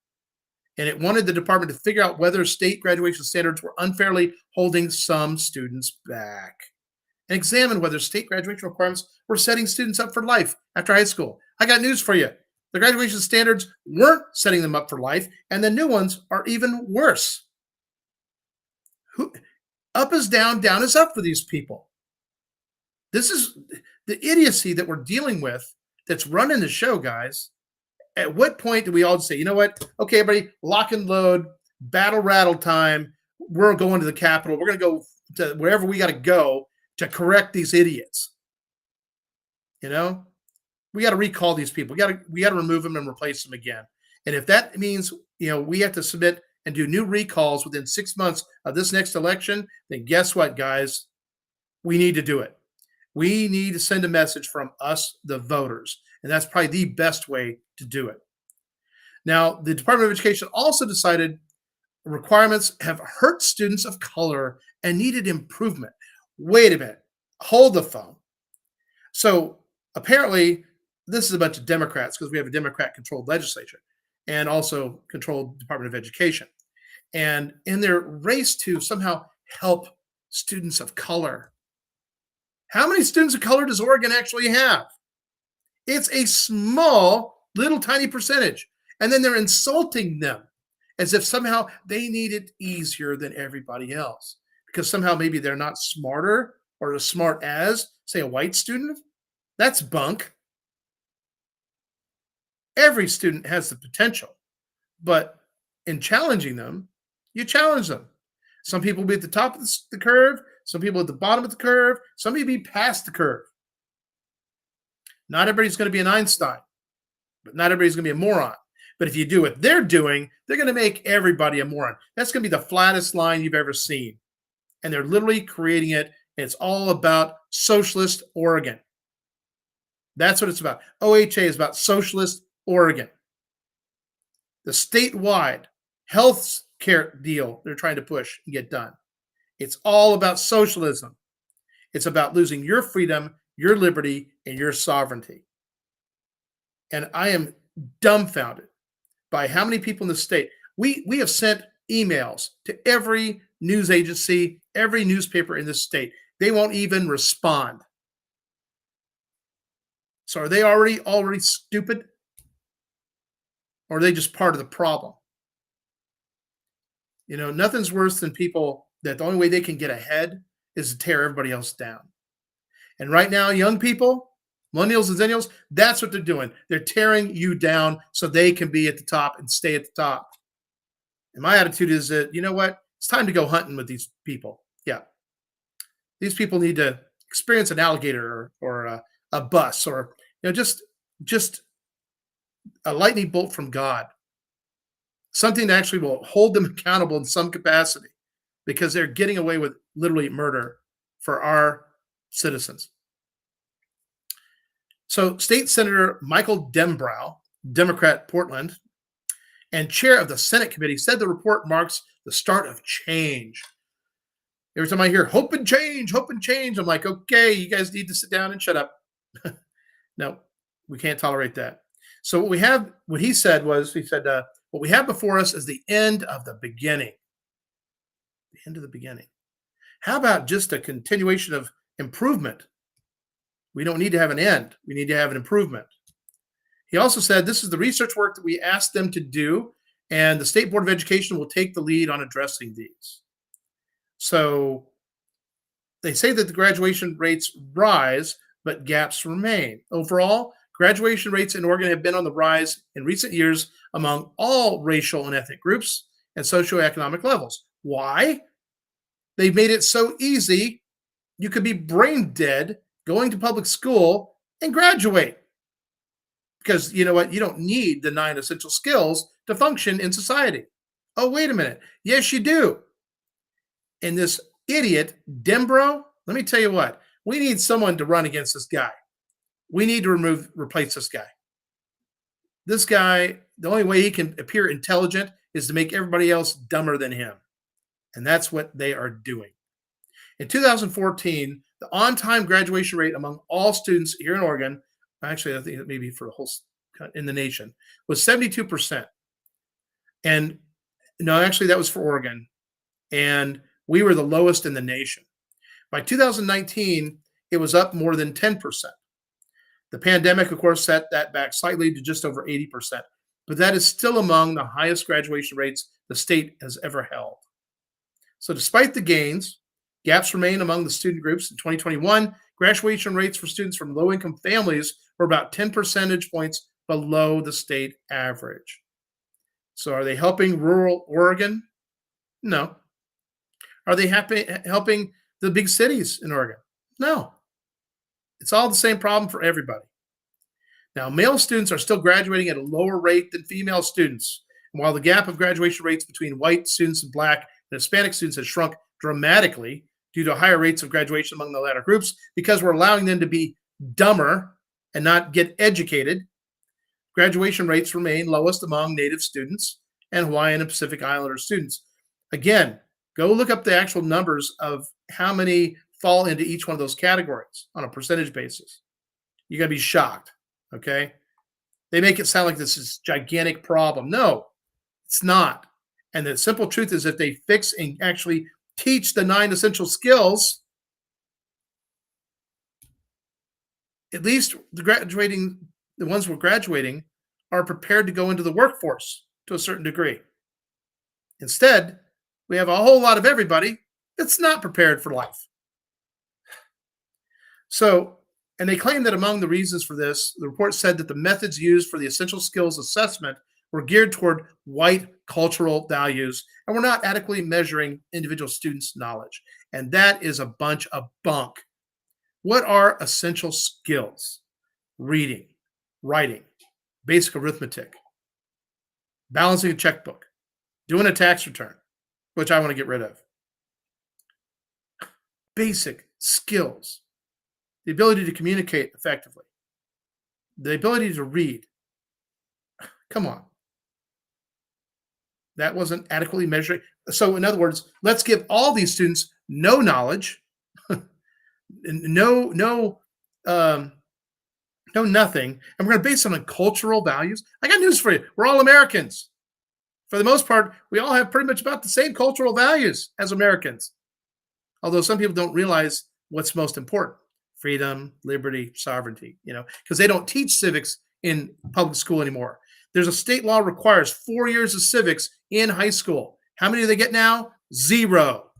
and it wanted the department to figure out whether state graduation standards were unfairly holding some students back and examine whether state graduation requirements were setting students up for life after high school. I got news for you. The graduation standards weren't setting them up for life, and the new ones are even worse. Up is down, down is up for these people. This is the idiocy that we're dealing with that's running the show, guys. At what point do we all say, you know what? Okay, everybody, lock and load, battle rattle time. We're going to the Capitol. We're going to go to wherever we got to go to correct these idiots. We got to recall these people. We got to remove them and replace them again. And if that means, we have to submit and do new recalls within 6 months of this next election, then guess what, guys? We need to do it. We need to send a message from us, the voters. And that's probably the best way to do it. Now, the Department of Education also decided requirements have hurt students of color and needed improvement. Wait a minute. Hold the phone. So apparently, this is a bunch of Democrats because we have a Democrat controlled legislature and also controlled Department of Education. And in their race to somehow help students of color, how many students of color does Oregon actually have? It's a small, little tiny percentage. And then they're insulting them as if somehow they need it easier than everybody else because somehow maybe they're not smarter or as smart as, say, a white student. That's bunk. Every student has the potential, but in challenging them, you challenge them. Some people will be at the top of the curve, some people at the bottom of the curve, some people be past the curve. Not everybody's going to be an Einstein, but not everybody's going to be a moron. But if you do what they're doing, they're going to make everybody a moron. That's going to be the flattest line you've ever seen. And they're literally creating it. And it's all about socialist Oregon. That's what it's about. OHA is about socialist Oregon. The statewide health care deal they're trying to push and get done. It's all about socialism. It's about losing your freedom, your liberty, and your sovereignty. And I am dumbfounded by how many people in the state. We have sent emails to every news agency, every newspaper in this state. They won't even respond. So are they already stupid? Or are they just part of the problem? You know, nothing's worse than people that the only way they can get ahead is to tear everybody else down. And right now, young people, millennials and zennials, that's what they're doing. They're tearing you down so they can be at the top and stay at the top. And my attitude is that, you know what? It's time to go hunting with these people. Yeah. These people need to experience an alligator or a bus or, you know, just a lightning bolt from God. Something that actually will hold them accountable in some capacity because they're getting away with literally murder for our citizens. So State Senator Michael Dembrow, Democrat Portland, and chair of the Senate committee said the report marks the start of change. Every time I hear hope and change, I'm like, okay, you guys need to sit down and shut up. No, we can't tolerate that. So what he said, what we have before us is the end of the beginning. The end of the beginning. How about just a continuation of improvement? We don't need to have an end. We need to have an improvement. He also said this is the research work that we asked them to do, and the State Board of Education will take the lead on addressing these. So they say that the graduation rates rise, but gaps remain. Overall, graduation rates in Oregon have been on the rise in recent years among all racial and ethnic groups and socioeconomic levels. Why? They've made it so easy. You could be brain dead going to public school and graduate. Because you know what? You don't need the 9 essential skills to function in society. Oh, wait a minute. Yes, you do. And this idiot, Dembrow, let me tell you what. We need someone to run against this guy. We need to replace this guy. This guy, the only way he can appear intelligent is to make everybody else dumber than him. And that's what they are doing. In 2014, the on-time graduation rate among all students here in Oregon, actually, I think maybe for the whole in the nation, was 72%. And no, actually, that was for Oregon. And we were the lowest in the nation. By 2019, it was up more than 10%. The pandemic, of course, set that back slightly to just over 80%. But that is still among the highest graduation rates the state has ever held. So despite the gains, gaps remain among the student groups. In 2021, graduation rates for students from low-income families were about 10 percentage points below the state average. So are they helping rural Oregon? No. Are they helping the big cities in Oregon? No. It's all the same problem for everybody. Now, male students are still graduating at a lower rate than female students. And while the gap of graduation rates between white students and Black and Hispanic students has shrunk dramatically due to higher rates of graduation among the latter groups, because we're allowing them to be dumber and not get educated, Graduation rates remain lowest among Native students and Hawaiian and Pacific Islander students. Again, go look up the actual numbers of how many fall into each one of those categories on a percentage basis. You're going to be shocked. Okay. They make it sound like this is a gigantic problem. No, it's not. And the simple truth is, if they fix and actually teach the 9 essential skills, at least the ones who are graduating are prepared to go into the workforce to a certain degree. Instead, we have a whole lot of everybody that's not prepared for life. So, and they claim that among the reasons for this, the report said that the methods used for the essential skills assessment were geared toward white cultural values and were not adequately measuring individual students' knowledge. And that is a bunch of bunk. What are essential skills? Reading, writing, basic arithmetic, balancing a checkbook, doing a tax return, which I want to get rid of. Basic skills. The ability to communicate effectively, the ability to read. Come on. That wasn't adequately measuring. So, in other words, let's give all these students no knowledge, no nothing, and we're going to base it on cultural values. I got news for you. We're all Americans. For the most part, we all have pretty much about the same cultural values as Americans. Although some people don't realize what's most important. Freedom, liberty, sovereignty, because they don't teach civics in public school anymore. There's a state law requires 4 years of civics in high school. How many do they get now? 0.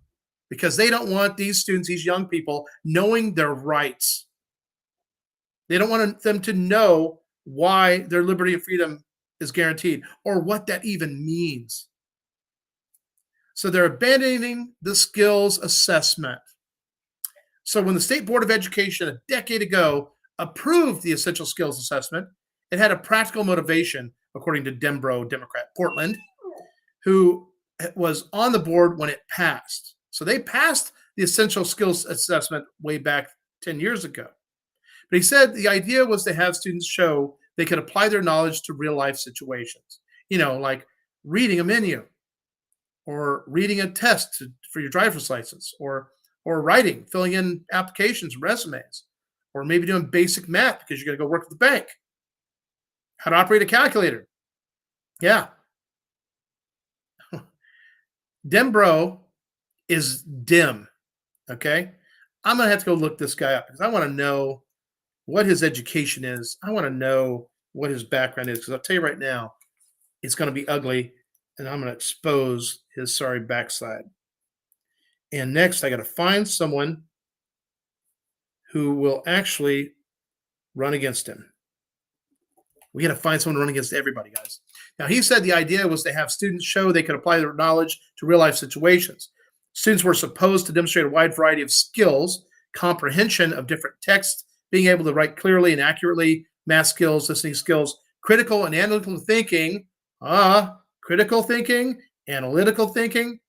Because they don't want these students, these young people, knowing their rights. They don't want them to know why their liberty and freedom is guaranteed or what that even means. So they're abandoning the skills assessment. So when the State Board of Education a decade ago approved the essential skills assessment, it had a practical motivation, according to Dembro, Democrat, Portland, who was on the board when it passed. So they passed the essential skills assessment way back 10 years ago. But he said the idea was to have students show they could apply their knowledge to real life situations, like reading a menu or reading a test for your driver's license or writing, filling in applications, resumes, or maybe doing basic math because you're going to go work at the bank. How to operate a calculator. Yeah. Dembro is dim. Okay. I'm going to have to go look this guy up because I want to know what his education is. I want to know what his background is because I'll tell you right now, it's going to be ugly and I'm going to expose his sorry backside. And next, I got to find someone who will actually run against him. We got to find someone to run against everybody, guys. Now, he said the idea was to have students show they could apply their knowledge to real-life situations. Students were supposed to demonstrate a wide variety of skills, comprehension of different texts, being able to write clearly and accurately, math skills, listening skills, critical and analytical thinking, analytical thinking,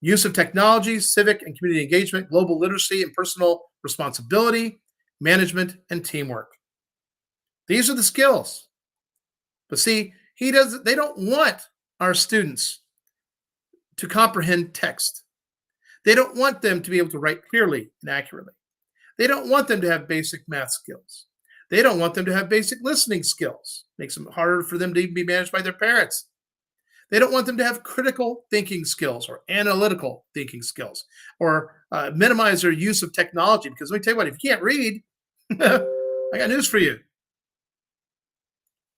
use of technology, civic and community engagement, global literacy and personal responsibility, management, and teamwork. These are the skills. But see, they don't want our students to comprehend text. They don't want them to be able to write clearly and accurately. They don't want them to have basic math skills. They don't want them to have basic listening skills. Makes it harder for them to even be managed by their parents. They don't want them to have critical thinking skills or analytical thinking skills or minimize their use of technology. Because let me tell you what, if you can't read, I got news for you.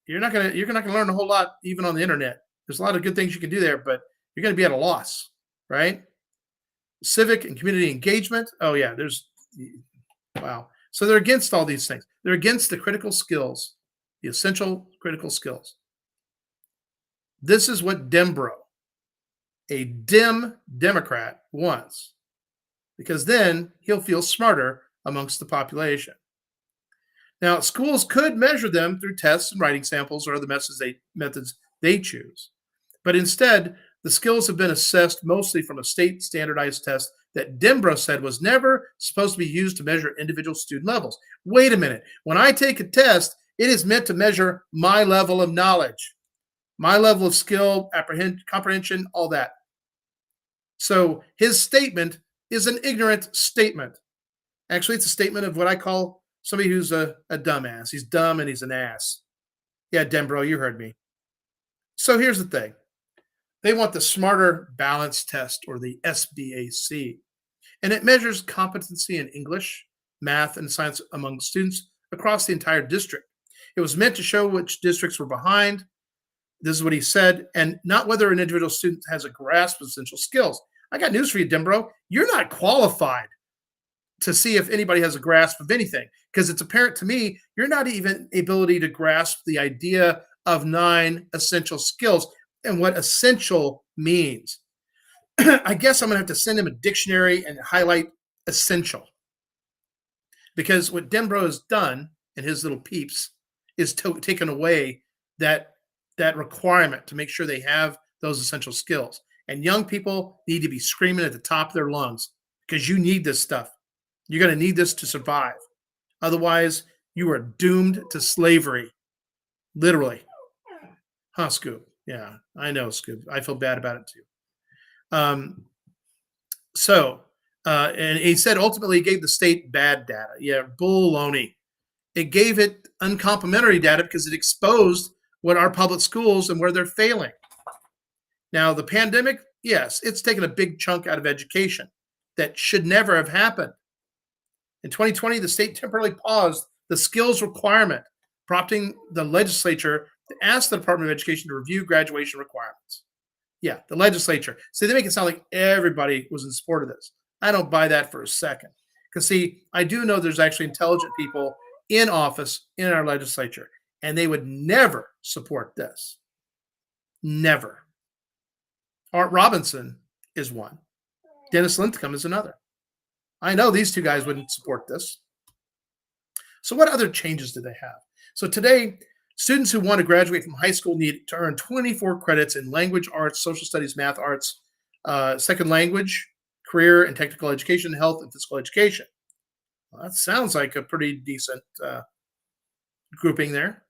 You're not gonna learn a whole lot even on the internet. There's a lot of good things you can do there, but you're going to be at a loss, right? Civic and community engagement. Oh yeah, wow. So they're against all these things. They're against the critical skills, the essential critical skills. This is what Dembro, a dim Democrat, wants, because then he'll feel smarter amongst the population. Now, schools could measure them through tests and writing samples or other methods they choose. But instead, the skills have been assessed mostly from a state standardized test that Dembro said was never supposed to be used to measure individual student levels. Wait a minute. When I take a test, It is meant to measure my level of knowledge, my level of skill, comprehension, all that. So his statement is an ignorant statement. Actually, it's a statement of what I call somebody who's a dumbass. He's dumb and he's an ass. Yeah, Denbro, you heard me. So here's the thing. They want the Smarter Balance Test, or the SBAC, and it measures competency in English, math, and science among students across the entire district. It was meant to show which districts were behind. This is what he said, and not whether an individual student has a grasp of essential skills. I got news for you, Denbro. You're not qualified to see if anybody has a grasp of anything, because it's apparent to me you're not even ability to grasp the idea of 9 essential skills and what essential means. I guess I'm going to have to send him a dictionary and highlight essential, because what Denbro has done in his little peeps is taken away that requirement to make sure they have those essential skills. And young people need to be screaming at the top of their lungs, because you need this stuff. You're going to need this to survive. Otherwise, you are doomed to slavery. Literally. Huh, Scoop? Yeah, I know, Scoop. I feel bad about it too. And he said ultimately he gave the state bad data. Yeah, baloney. It gave it uncomplimentary data because it exposed what our public schools and where they're failing. Now, the pandemic, yes, it's taken a big chunk out of education that should never have happened. In 2020, the state temporarily paused the skills requirement, prompting the legislature to ask the Department of Education to review graduation requirements. Yeah, the legislature. See, they make it sound like everybody was in support of this. I don't buy that for a second. Because, see, I do know there's actually intelligent people in office in our legislature, and they would never support this. Never. Art Robinson is one. Dennis Linthicum is another. I know these two guys wouldn't support this. So what other changes did they have? So today, students who want to graduate from high school need to earn 24 credits in language arts, social studies, math, arts, second language, career and technical education, health, and physical education. Well, that sounds like a pretty decent grouping there.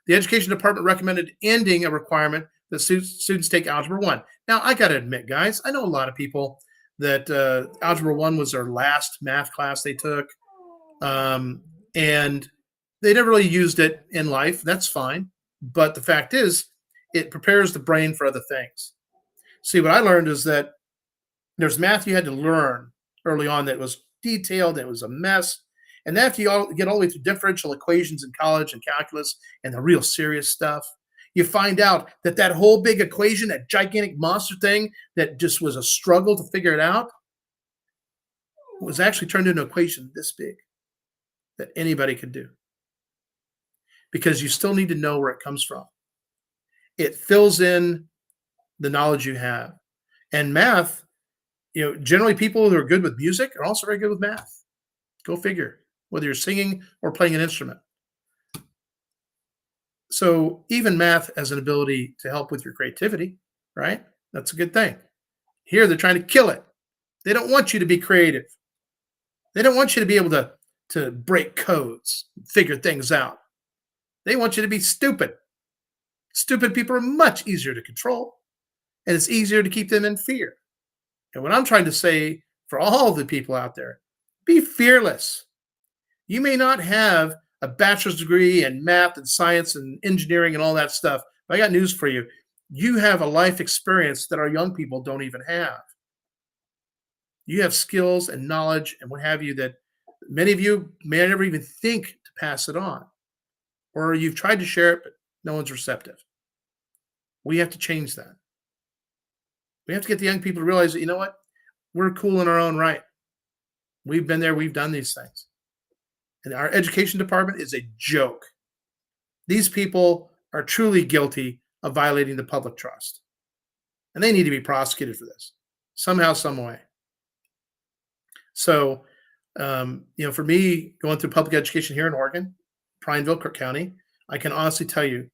The Education Department recommended ending a requirement that students take Algebra 1. Now, I got to admit, guys, I know a lot of people that Algebra 1 was their last math class they took, and they never really used it in life. That's fine. But the fact is, it prepares the brain for other things. See, what I learned is that there's math you had to learn early on that was detailed, it was a mess. And then after you get all the way through differential equations in college and calculus and the real serious stuff, you find out that that whole big equation, that gigantic monster thing that just was a struggle to figure it out, was actually turned into an equation this big that anybody could do. Because you still need to know where it comes from. It fills in the knowledge you have. And math, generally people who are good with music are also very good with math. Go figure, whether you're singing or playing an instrument. So even math has an ability to help with your creativity, right? That's a good thing. Here, they're trying to kill it. They don't want you to be creative. They don't want you to be able to break codes, figure things out. They want you to be stupid. Stupid people are much easier to control, and it's easier to keep them in fear. And what I'm trying to say for all the people out there, be fearless. You may not have a bachelor's degree in math and science and engineering and all that stuff, but I got news for you. You have a life experience that our young people don't even have. You have skills and knowledge and what have you that many of you may never even think to pass it on. Or you've tried to share it, but no one's receptive. We have to change that. We have to get the young people to realize that, you know what? We're cool in our own right. We've been there. We've done these things. And our education department is a joke. These people are truly guilty of violating the public trust. And they need to be prosecuted for this somehow, some way. So, for me, going through public education here in Oregon, Prineville, Cook County, I can honestly tell you,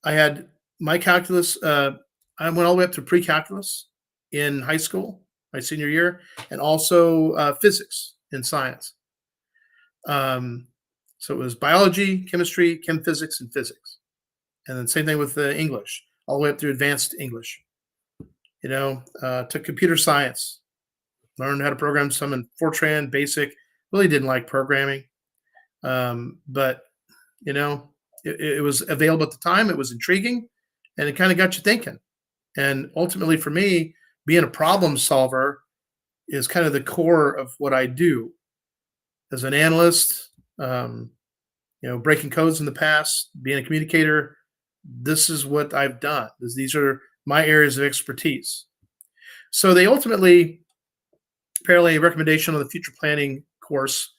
I had my calculus, I went all the way up to pre-calculus in high school, my senior year, and also physics and science. So it was biology, chemistry, chem physics, and physics. And then same thing with the English, all the way up through advanced English. Took computer science, learned how to program some in Fortran, Basic. Really didn't like programming, but you know, it was available at the time. It was intriguing, and it kind of got you thinking. And ultimately, for me, being a problem solver is kind of the core of what I do as an analyst. Um, Breaking codes in the past, being a communicator. This is what I've done. These are my areas of expertise. So they ultimately, apparently, a recommendation on the future planning course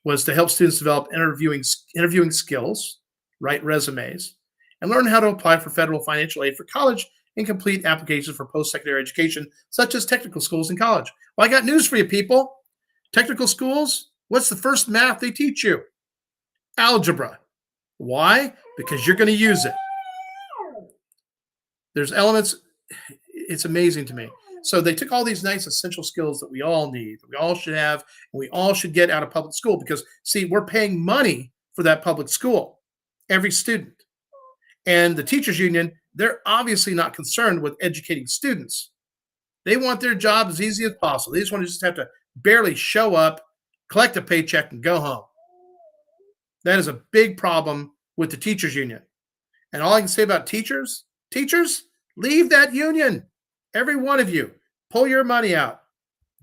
was to help students develop interviewing skills, write resumes, and learn how to apply for federal financial aid for college and complete applications for post-secondary education, such as technical schools and college. Well, I got news for you, people. Technical schools, what's the first math they teach you? Algebra. Why? Because you're going to use it. There's elements, it's amazing to me. So they took all these nice essential skills that we all need, that we all should have, and we all should get out of public school because, see, we're paying money for that public school, every student. And the teachers union, they're obviously not concerned with educating students. They want their job as easy as possible. They just want to just have to barely show up, collect a paycheck, and go home. That is a big problem with the teachers union. And all I can say about teachers, leave that union. Every one of you, pull your money out.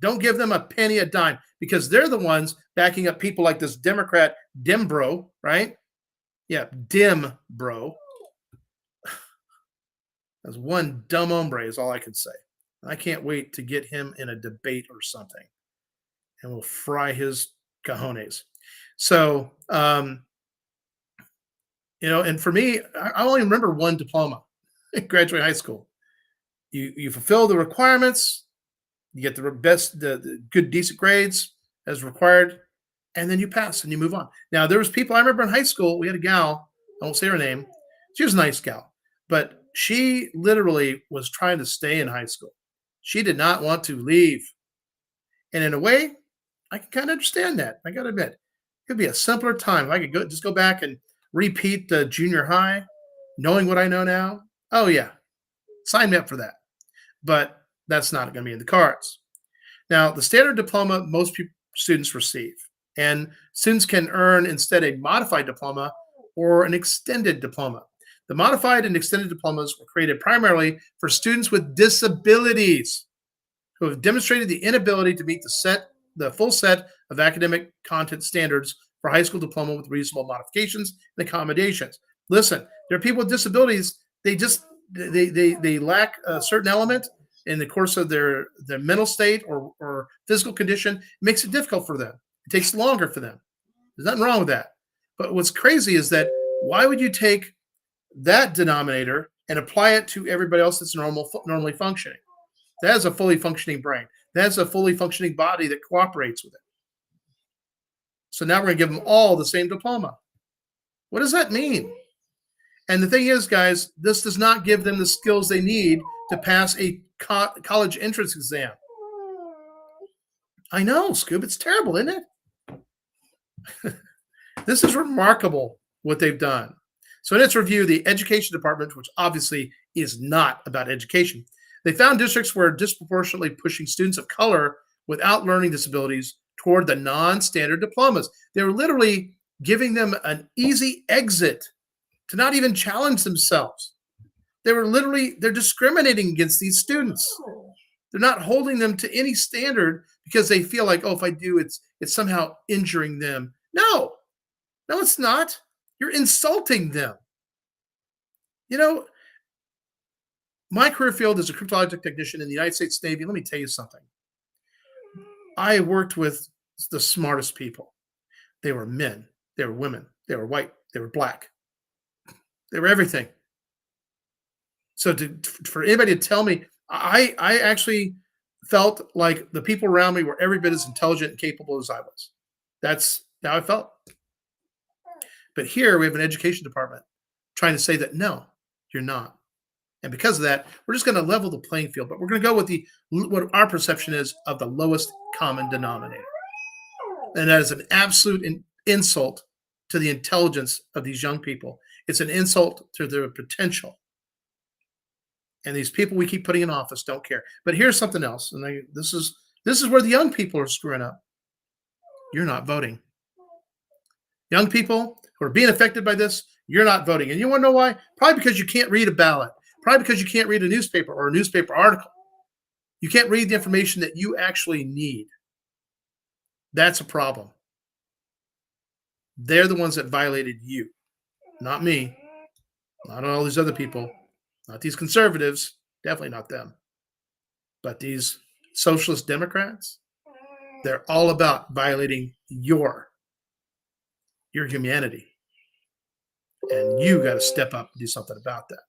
Don't give them a penny a dime because they're the ones backing up people like this Democrat Dim Bro, right? Yeah, Dim Bro. That's one dumb hombre is all I can say. I can't wait to get him in a debate or something, and we'll fry his cojones. So, and for me, I only remember one diploma in graduate high school. You fulfill the requirements, you get the good, decent grades as required, and then you pass and you move on. Now, there was people I remember in high school. We had a gal, I won't say her name. She was a nice gal, but she literally was trying to stay in high school. She did not want to leave. And in a way, I can kind of understand that. I got to admit, it'd be a simpler time. If I could just go back and repeat the junior high, knowing what I know now. Oh, yeah. Sign me up for that. But that's not going to be in the cards. Now, the standard diploma most students receive, and students can earn instead a modified diploma or an extended diploma. The modified and extended diplomas were created primarily for students with disabilities who have demonstrated the inability to meet the full set of academic content standards for high school diploma with reasonable modifications and accommodations. Listen, there are people with disabilities. They lack a certain element in the course of their mental state or physical condition. It makes it difficult for them. It takes longer for them. There's nothing wrong with that. But what's crazy is that why would you take that denominator and apply it to everybody else that's normally functioning? That is a fully functioning brain. That's a fully functioning body that cooperates with it. So now we're going to give them all the same diploma. What does that mean? And the thing is, guys, this does not give them the skills they need to pass a college entrance exam. I know, Scoob, it's terrible, isn't it? This is remarkable what they've done. So in its review, the education department, which obviously is not about education, they found districts were disproportionately pushing students of color without learning disabilities toward the non-standard diplomas. They were literally giving them an easy exit to not even challenge themselves. They're discriminating against these students. They're not holding them to any standard because they feel like, oh, if I do, it's somehow injuring them. No, it's not. You're insulting them. My career field is a cryptologic technician in the United States Navy. Let me tell you something. I worked with the smartest people. They were men. They were women. They were white. They were black. They were everything. So for anybody to tell me, I actually felt like the people around me were every bit as intelligent and capable as I was. That's how I felt. But here we have an education department trying to say that, no, you're not. And because of that, we're just going to level the playing field. But we're going to go with what our perception is of the lowest common denominator. And that is an absolute insult to the intelligence of these young people. It's an insult to their potential. And these people we keep putting in office don't care. But here's something else, and this is where the young people are screwing up. You're not voting. Young people who are being affected by this, you're not voting. And you want to know why? Probably because you can't read a ballot. Probably because you can't read a newspaper or a newspaper article. You can't read the information that you actually need. That's a problem. They're the ones that violated you, not me, not all these other people, not these conservatives, definitely not them. But these socialist Democrats, they're all about violating your humanity. And you got to step up and do something about that.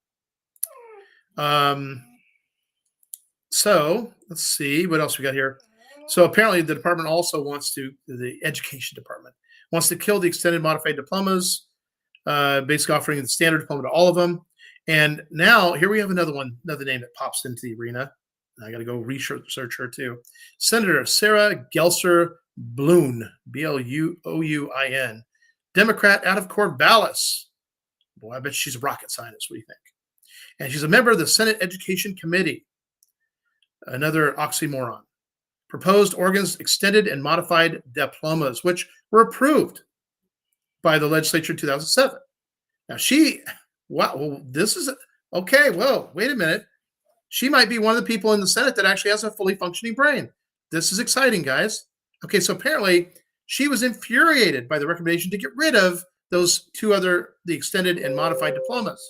So let's see what else we got here. So apparently the department also the education department wants to kill the extended modified diplomas, basically offering the standard diploma to all of them. And now here we have another name that pops into the arena. I got to go research her too. Senator Sarah Gelser Bloon, Blouin, Democrat out of Corvallis. Boy, I bet she's a rocket scientist. What do you think? And she's a member of the Senate Education Committee. Another oxymoron. Proposed Oregon's extended and modified diplomas, which were approved by the legislature in 2007. Now this is okay. Whoa, wait a minute. She might be one of the people in the Senate that actually has a fully functioning brain. This is exciting, guys. Okay, so apparently she was infuriated by the recommendation to get rid of those the extended and modified diplomas.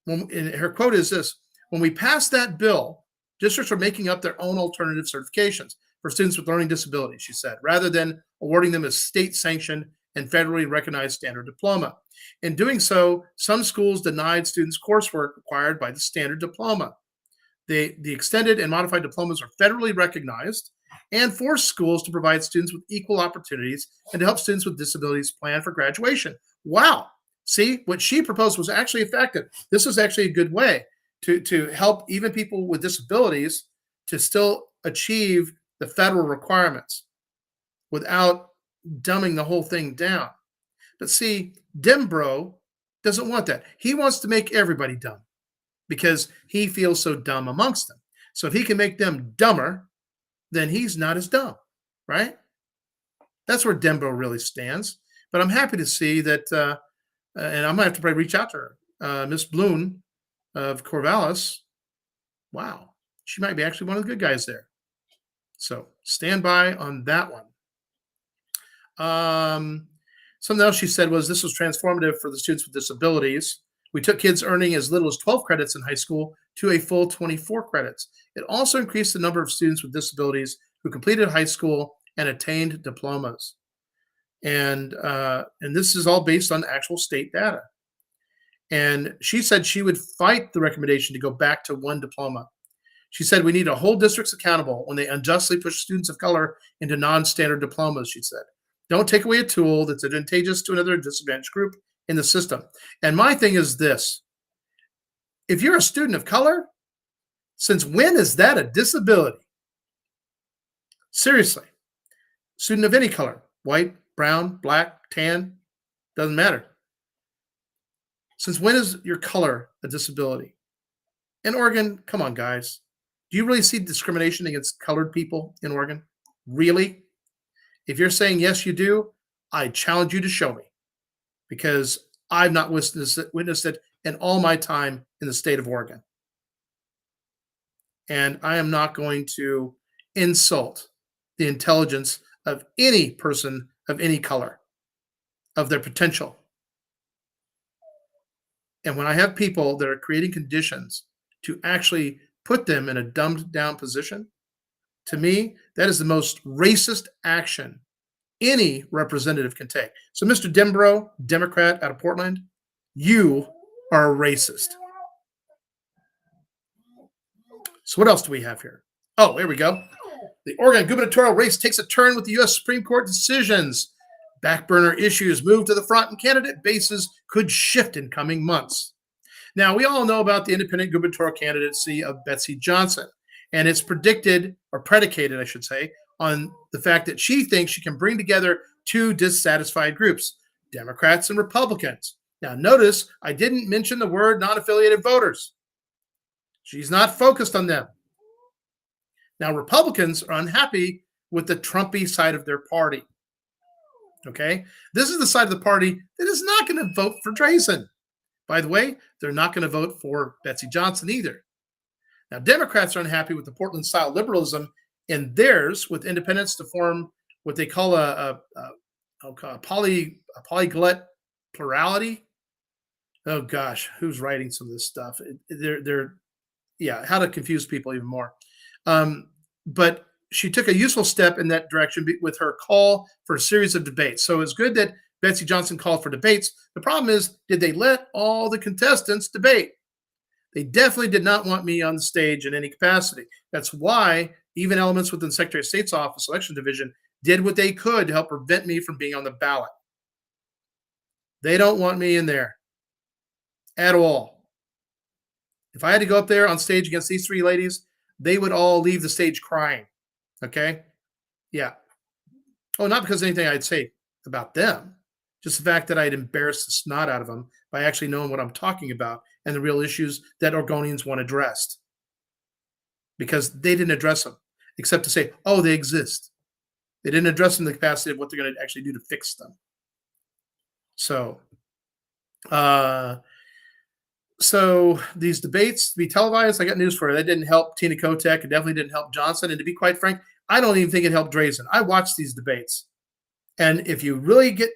And her quote is this: "When we passed that bill, districts are making up their own alternative certifications for students with learning disabilities," she said, rather than awarding them a state-sanctioned and federally recognized standard diploma. In doing so, some schools denied students coursework required by the standard diploma. The extended and modified diplomas are federally recognized and force schools to provide students with equal opportunities and to help students with disabilities plan for graduation. Wow. See, what she proposed was actually effective. This is actually a good way to help even people with disabilities to still achieve the federal requirements without dumbing the whole thing down. But see, Dembro doesn't want that. He wants to make everybody dumb because he feels so dumb amongst them. So if he can make them dumber, then he's not as dumb, right? That's where Dembro really stands. But I'm happy to see that, and I might have to probably reach out to her, Miss Bloon of Corvallis. Wow, she might be actually one of the good guys there. So stand by on that one. Something else she said was this was transformative for the students with disabilities. We took kids earning as little as 12 credits in high school to a full 24 credits. It also increased the number of students with disabilities who completed high school and attained diplomas. And this is all based on actual state data. And she said she would fight the recommendation to go back to one diploma. She said we need to hold districts accountable when they unjustly push students of color into non-standard diplomas, she said. Don't take away a tool that's advantageous to another disadvantaged group in the system. And my thing is this: if you're a student of color, since when is that a disability? Seriously. Student of any color, white, brown, black, tan, doesn't matter. Since when is your color a disability? In Oregon, come on, guys. Do you really see discrimination against colored people in Oregon? Really? If you're saying yes, you do, I challenge you to show me, because I've not witnessed it in all my time in the state of Oregon. And I am not going to insult the intelligence of any person of any color, of their potential. And when I have people that are creating conditions to actually put them in a dumbed down position, to me, that is the most racist action any representative can take. So, Mr. Dembro, Democrat out of Portland, you are a racist. So what else do we have here? Oh, here we go. The Oregon gubernatorial race takes a turn with the U.S. Supreme Court decisions. Backburner issues move to the front, and candidate bases could shift in coming months. Now, we all know about the independent gubernatorial candidacy of Betsy Johnson, and it's predicated, I should say, on the fact that she thinks she can bring together two dissatisfied groups, Democrats and Republicans. Now, notice I didn't mention the word non-affiliated voters. She's not focused on them. Now, Republicans are unhappy with the Trumpy side of their party. Okay? This is the side of the party that is not going to vote for Drazen. By the way, they're not going to vote for Betsy Johnson either. Now, Democrats are unhappy with the Portland-style liberalism in theirs, with independents to form what they call a polyglot plurality. Oh gosh, who's writing some of this stuff? How to confuse people even more. But she took a useful step in that direction with her call for a series of debates. So it's good that Betsy Johnson called for debates. The problem is, did they let all the contestants debate? They definitely did not want me on the stage in any capacity. That's why even elements within the Secretary of State's office election division did what they could to help prevent me from being on the ballot. They don't want me in there at all. If I had to go up there on stage against these three ladies, they would all leave the stage crying. Okay? Yeah. Oh, not because of anything I'd say about them, just the fact that I'd embarrass the snot out of them by actually knowing what I'm talking about and the real issues that Oregonians want addressed. Because they didn't address them, except to say, oh, they exist. They didn't address them in the capacity of what they're going to actually do to fix them. So these debates to be televised, I got news for you. That didn't help Tina Kotek. It definitely didn't help Johnson. And to be quite frank, I don't even think it helped Drazen. I watched these debates. And if you really get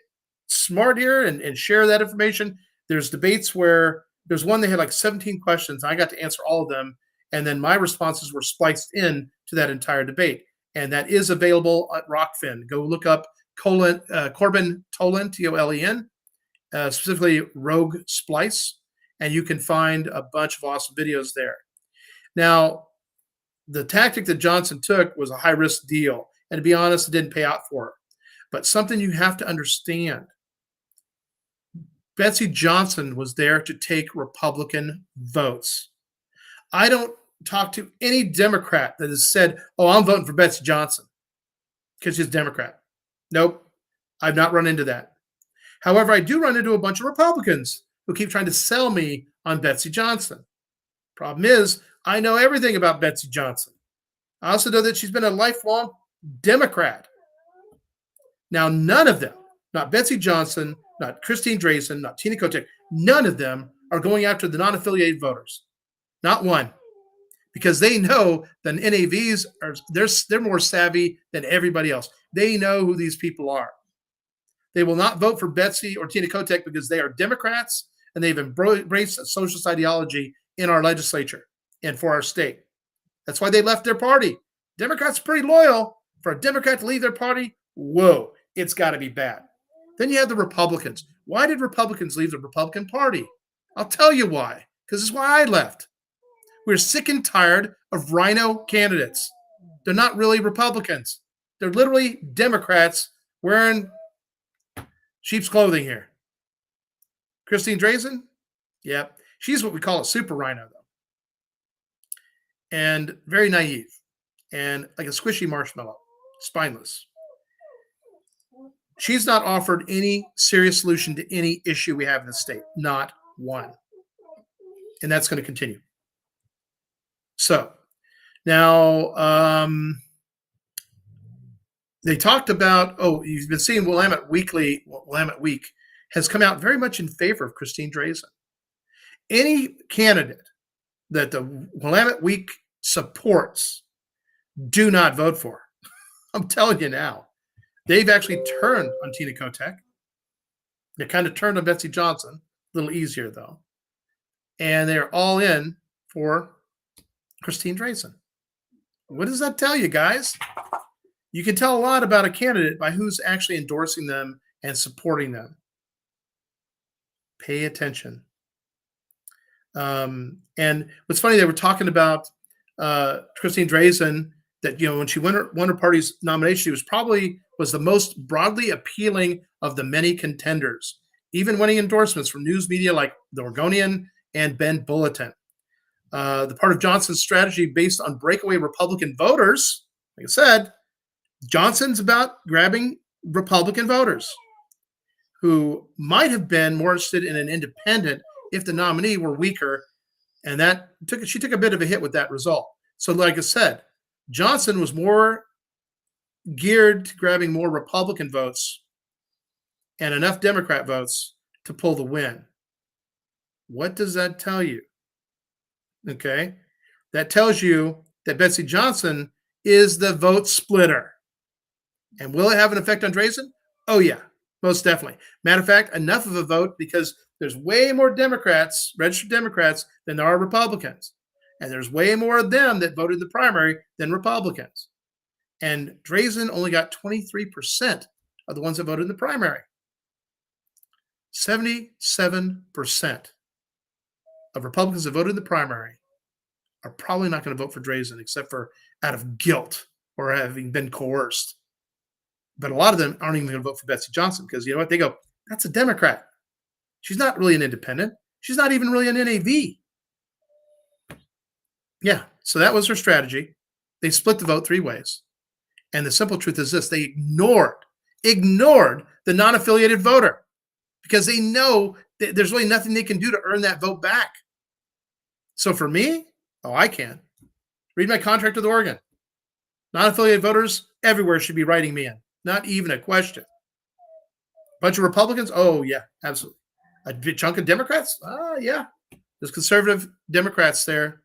smart here and share that information, there's debates where there's one they had like 17 questions. I got to answer all of them. And then my responses were spliced in to that entire debate. And that is available at Rockfin. Go look up Corbin Tolen, Tolen, specifically Rogue Splice, and you can find a bunch of awesome videos there. Now, the tactic that Johnson took was a high-risk deal. And to be honest, it didn't pay out for her. But something you have to understand, Betsy Johnson was there to take Republican votes. I don't talk to any Democrat that has said, oh, I'm voting for Betsy Johnson because she's a Democrat. Nope, I've not run into that. However, I do run into a bunch of Republicans who keep trying to sell me on Betsy Johnson. Problem is, I know everything about Betsy Johnson. I also know that she's been a lifelong Democrat. Now, none of them, not Betsy Johnson, not Christine Drazen, not Tina Kotek, none of them are going after the non-affiliated voters. Not one. Because they know that NAVs they're more savvy than everybody else. They know who these people are. They will not vote for Betsy or Tina Kotek because they are Democrats and they've embraced a socialist ideology in our legislature and for our state. That's why they left their party. Democrats are pretty loyal. For a Democrat to leave their party, whoa, it's got to be bad. Then you have the Republicans. Why did Republicans leave the Republican Party? I'll tell you why. Because it's why I left. We're sick and tired of rhino candidates. They're not really Republicans. They're literally Democrats wearing sheep's clothing here. Christine Drazen? Yeah. She's what we call a super rhino, though. And very naive. And like a squishy marshmallow. Spineless. She's not offered any serious solution to any issue we have in the state. Not one. And that's going to continue. So now they talked about, you've been seeing Willamette Week has come out very much in favor of Christine Drazen. Any candidate that the Willamette Week supports, do not vote for. I'm telling you now. They've actually turned on Tina Kotek. They kind of turned on Betsy Johnson. A little easier, though. And they're all in for Christine Drazen. What does that tell you, guys? You can tell a lot about a candidate by who's actually endorsing them and supporting them. Pay attention. And what's funny, they were talking about Christine Drazen, that, when she won her party's nomination, she was the most broadly appealing of the many contenders, even winning endorsements from news media like The Oregonian and Bend Bulletin. The part of Johnson's strategy based on breakaway Republican voters, like I said, Johnson's about grabbing Republican voters who might have been more interested in an independent if the nominee were weaker, and she took a bit of a hit with that result. So, like I said, Johnson was more geared to grabbing more Republican votes and enough Democrat votes to pull the win. What does that tell you? Okay, that tells you that Betsy Johnson is the vote splitter. And will it have an effect on Drazen? Oh, yeah, most definitely. Matter of fact, enough of a vote because there's way more Democrats, registered Democrats, than there are Republicans. And there's way more of them that voted the primary than Republicans. And Drazen only got 23% of the ones that voted in the primary. 77% of Republicans that voted in the primary are probably not going to vote for Drazen except for out of guilt or having been coerced. But a lot of them aren't even going to vote for Betsy Johnson because you know what? They go, that's a Democrat. She's not really an independent. She's not even really an NAV. Yeah, so that was her strategy. They split the vote 3 ways. And the simple truth is this, they ignored the non-affiliated voter because they know that there's really nothing they can do to earn that vote back. So for me, I can. Read my contract with Oregon. Non-affiliated voters everywhere should be writing me in. Not even a question. Bunch of Republicans? Oh, yeah, absolutely. A big chunk of Democrats? Yeah. There's conservative Democrats there.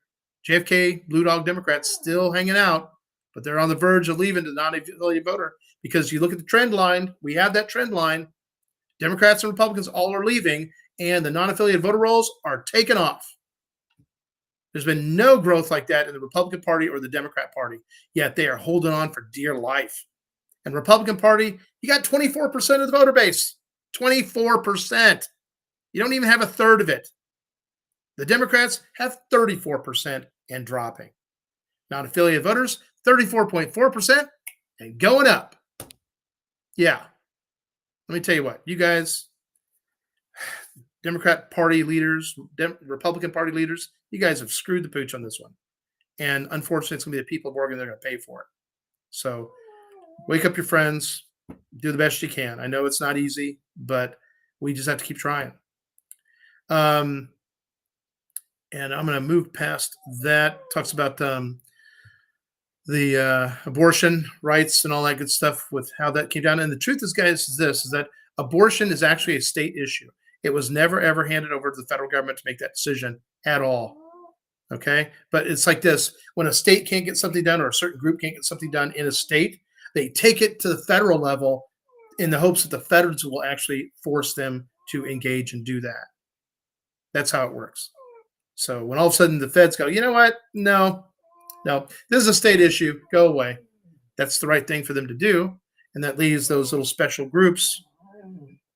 JFK, Blue Dog Democrats still hanging out, but they're on the verge of leaving the non-affiliated voter because you look at the trend line. We have that trend line. Democrats and Republicans all are leaving, and the non-affiliated voter rolls are taken off. There's been no growth like that in the Republican Party or the Democrat Party, yet they are holding on for dear life. And Republican Party, you got 24% of the voter base. 24%. You don't even have a third of it. The Democrats have 34% and dropping. Non-affiliated voters, 34.4% and going up. Yeah. Let me tell you what, you guys, Democrat Party leaders, Republican Party leaders, you guys have screwed the pooch on this one. And unfortunately, it's going to be the people of Oregon that are going to pay for it. So wake up your friends. Do the best you can. I know it's not easy, but we just have to keep trying. And I'm going to move past that. Talks about the abortion rights and all that good stuff with how that came down. And the truth is, guys, is that abortion is actually a state issue. It was never, ever handed over to the federal government to make that decision at all. Okay. But it's like this. When a state can't get something done or a certain group can't get something done in a state, they take it to the federal level in the hopes that the feds will actually force them to engage and do that. That's how it works. So when all of a sudden the feds go, you know what? No, this is a state issue. Go away. That's the right thing for them to do. And that leaves those little special groups.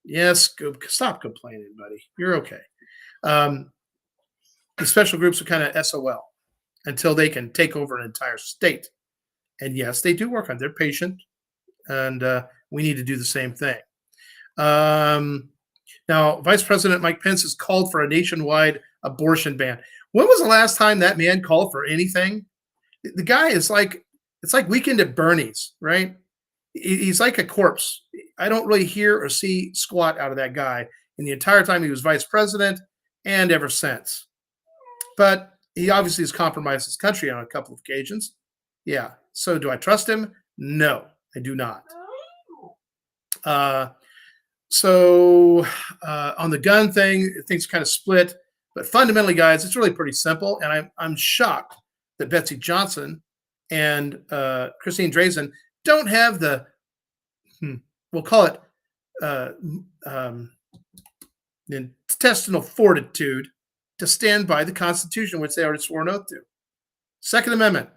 Yes, stop complaining, buddy. You're okay. The special groups are kind of SOL until they can take over an entire state. And yes, they do work on. They're patient, and we need to do the same thing. Now, Vice President Mike Pence has called for a nationwide abortion ban. When was the last time that man called for anything? The guy is like, it's like Weekend at Bernie's, right? He's like a corpse. I don't really hear or see squat out of that guy in the entire time he was vice president and ever since. But he obviously has compromised his country on a couple of occasions. Yeah. So do I trust him? No, I do not. So on the gun thing, things kind of split. But fundamentally, guys, it's really pretty simple. And I'm shocked that Betsy Johnson and Christine Drazen don't have the, we'll call it intestinal fortitude to stand by the Constitution, which they already swore an oath to. Second Amendment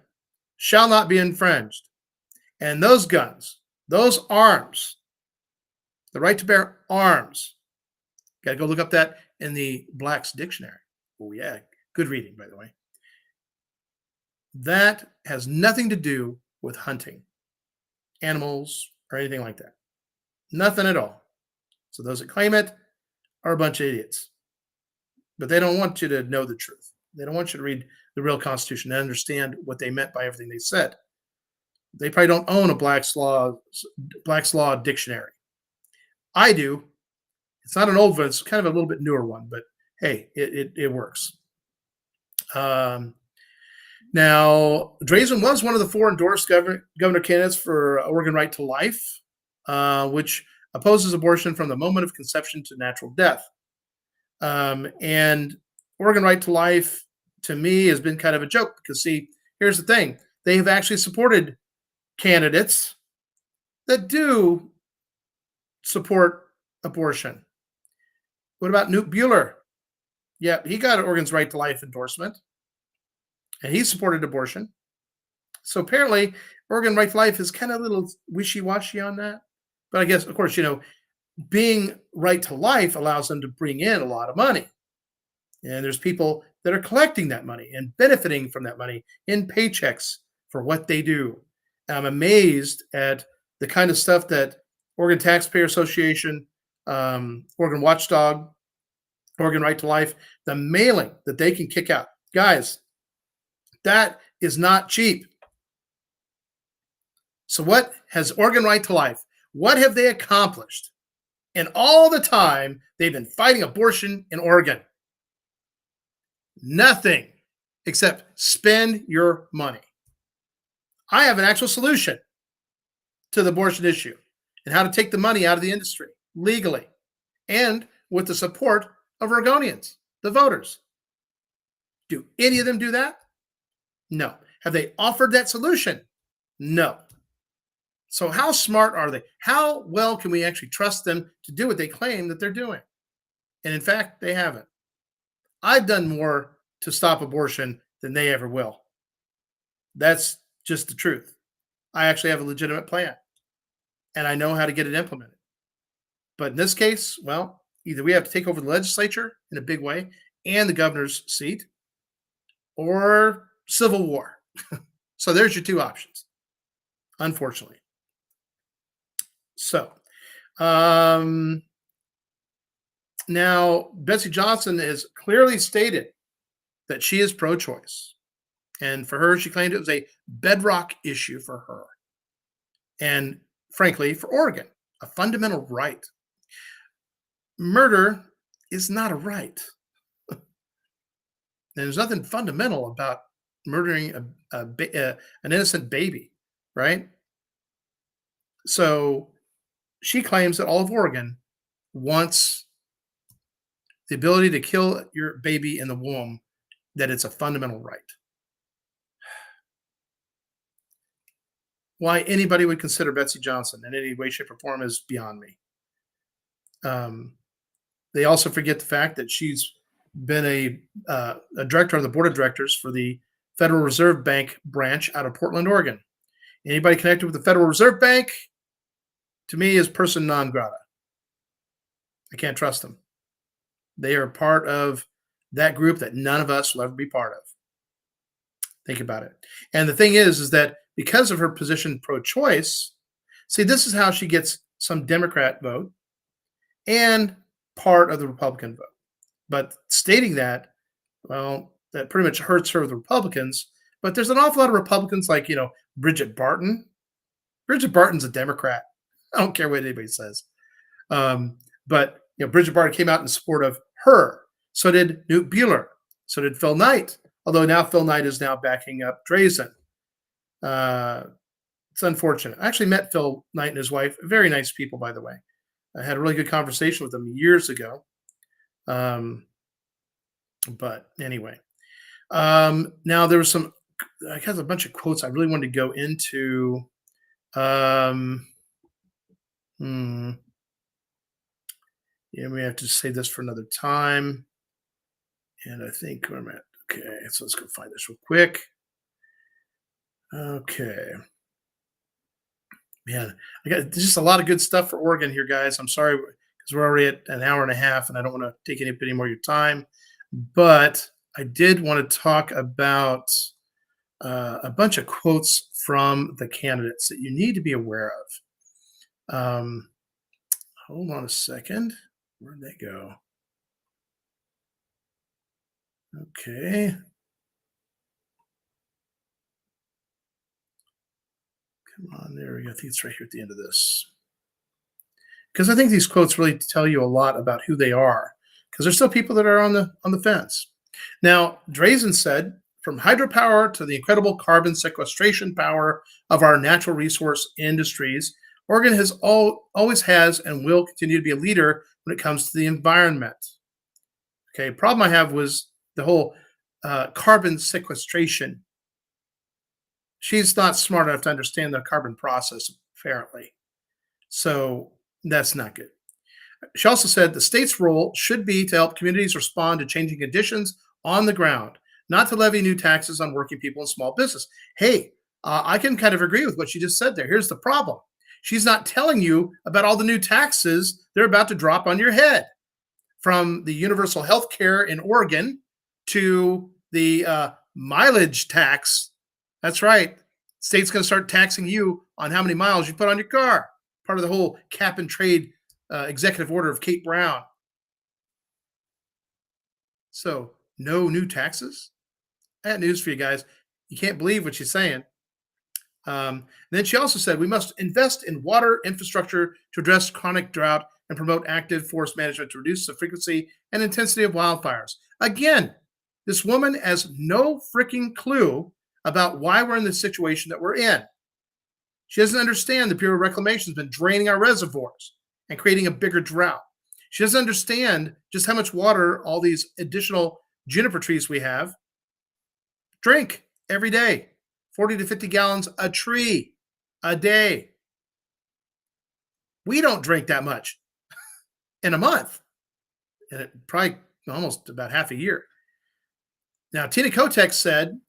shall not be infringed. And those guns, those arms, the right to bear arms, got to go look up that in the Black's Dictionary. Oh, yeah. Good reading, by the way. That has nothing to do with hunting animals or anything like that. Nothing at all. So those that claim it are a bunch of idiots. But they don't want you to know the truth. They don't want you to read the real Constitution and understand what they meant by everything they said. They probably don't own a Black's Law dictionary. I do. It's not an old one. It's kind of a little bit newer one, but hey, it works. Um, Now, Drazen was one of the four endorsed governor candidates for Oregon Right to Life, which opposes abortion from the moment of conception to natural death. And Oregon Right to Life, to me, has been kind of a joke because, see, here's the thing: they have actually supported candidates that do support abortion. What about Newt Bueller? Yeah, he got an Oregon's Right to Life endorsement, and he supported abortion. So apparently, Oregon Right to Life is kind of a little wishy-washy on that. But I guess, of course, being right to life allows them to bring in a lot of money. And there's people that are collecting that money and benefiting from that money in paychecks for what they do. And I'm amazed at the kind of stuff that Oregon Taxpayer Association, Oregon Watchdog, Oregon Right to Life, the mailing that they can kick out. Guys, that is not cheap. So, what has Oregon Right to Life, what have they accomplished in all the time they've been fighting abortion in Oregon? Nothing except spend your money. I have an actual solution to the abortion issue and how to take the money out of the industry legally and with the support of Oregonians, the voters. Do any of them do that? No. Have they offered that solution? No. So, how smart are they? How well can we actually trust them to do what they claim that they're doing? And in fact, they haven't. I've done more to stop abortion than they ever will. That's just the truth. I actually have a legitimate plan and I know how to get it implemented. But in this case, well, either we have to take over the legislature in a big way and the governor's seat or civil war. So there's your two options, unfortunately. So now Betsy Johnson has clearly stated that she is pro choice. And for her, she claimed it was a bedrock issue for her. And frankly, for Oregon, a fundamental right. Murder is not a right. And there's nothing fundamental about murdering an innocent baby, right? So she claims that all of Oregon wants the ability to kill your baby in the womb, that it's a fundamental right. Why anybody would consider Betsy Johnson in any way, shape, or form is beyond me. They also forget the fact that she's been a director on the board of directors for the Federal Reserve Bank branch out of Portland, Oregon. Anybody connected with the Federal Reserve Bank, to me, is person non grata. I can't trust them. They are part of that group that none of us will ever be part of. Think about it. And the thing is that because of her position pro-choice, see, this is how she gets some Democrat vote and part of the Republican vote. But stating that, well, that pretty much hurts her with the Republicans. But there's an awful lot of Republicans like, Bridget Barton. Bridget Barton's a Democrat. I don't care what anybody says. But Bridget Barton came out in support of her. So did Newt Bueller. So did Phil Knight. Although now Phil Knight is now backing up Drazen. It's unfortunate. I actually met Phil Knight and his wife. Very nice people, by the way. I had a really good conversation with them years ago. But anyway, now there was I have a bunch of quotes I really wanted to go into. Yeah, we have to save this for another time. And I think where I'm at. Okay, so let's go find this real quick. Okay. Man, there's just a lot of good stuff for Oregon here, guys. I'm sorry because we're already at an hour and a half, and I don't want to take any more of your time. But I did want to talk about a bunch of quotes from the candidates that you need to be aware of. Hold on a second. Where'd they go? Okay. There we go. I think it's right here at the end of this. Because I think these quotes really tell you a lot about who they are. Because there's still people that are on the fence. Now, Drazen said, from hydropower to the incredible carbon sequestration power of our natural resource industries, Oregon always has and will continue to be a leader when it comes to the environment. Okay, problem I have was the whole carbon sequestration. She's not smart enough to understand the carbon process, apparently. So that's not good. She also said the state's role should be to help communities respond to changing conditions on the ground, not to levy new taxes on working people and small business. Hey, I can kind of agree with what she just said there. Here's the problem. She's not telling you about all the new taxes they're about to drop on your head, from the universal health care in Oregon to the mileage tax. That's right. State's going to start taxing you on how many miles you put on your car. Part of the whole cap and trade executive order of Kate Brown. So, no new taxes? I got news for you guys. You can't believe what she's saying. Then she also said we must invest in water infrastructure to address chronic drought and promote active forest management to reduce the frequency and intensity of wildfires. Again, this woman has no freaking clue about why we're in the situation that we're in. She doesn't understand the Bureau of Reclamation has been draining our reservoirs and creating a bigger drought. She doesn't understand just how much water all these additional juniper trees we have drink every day. 40 to 50 gallons a tree a day. We don't drink that much in a month, and probably almost about half a year. Now, Tina Kotek said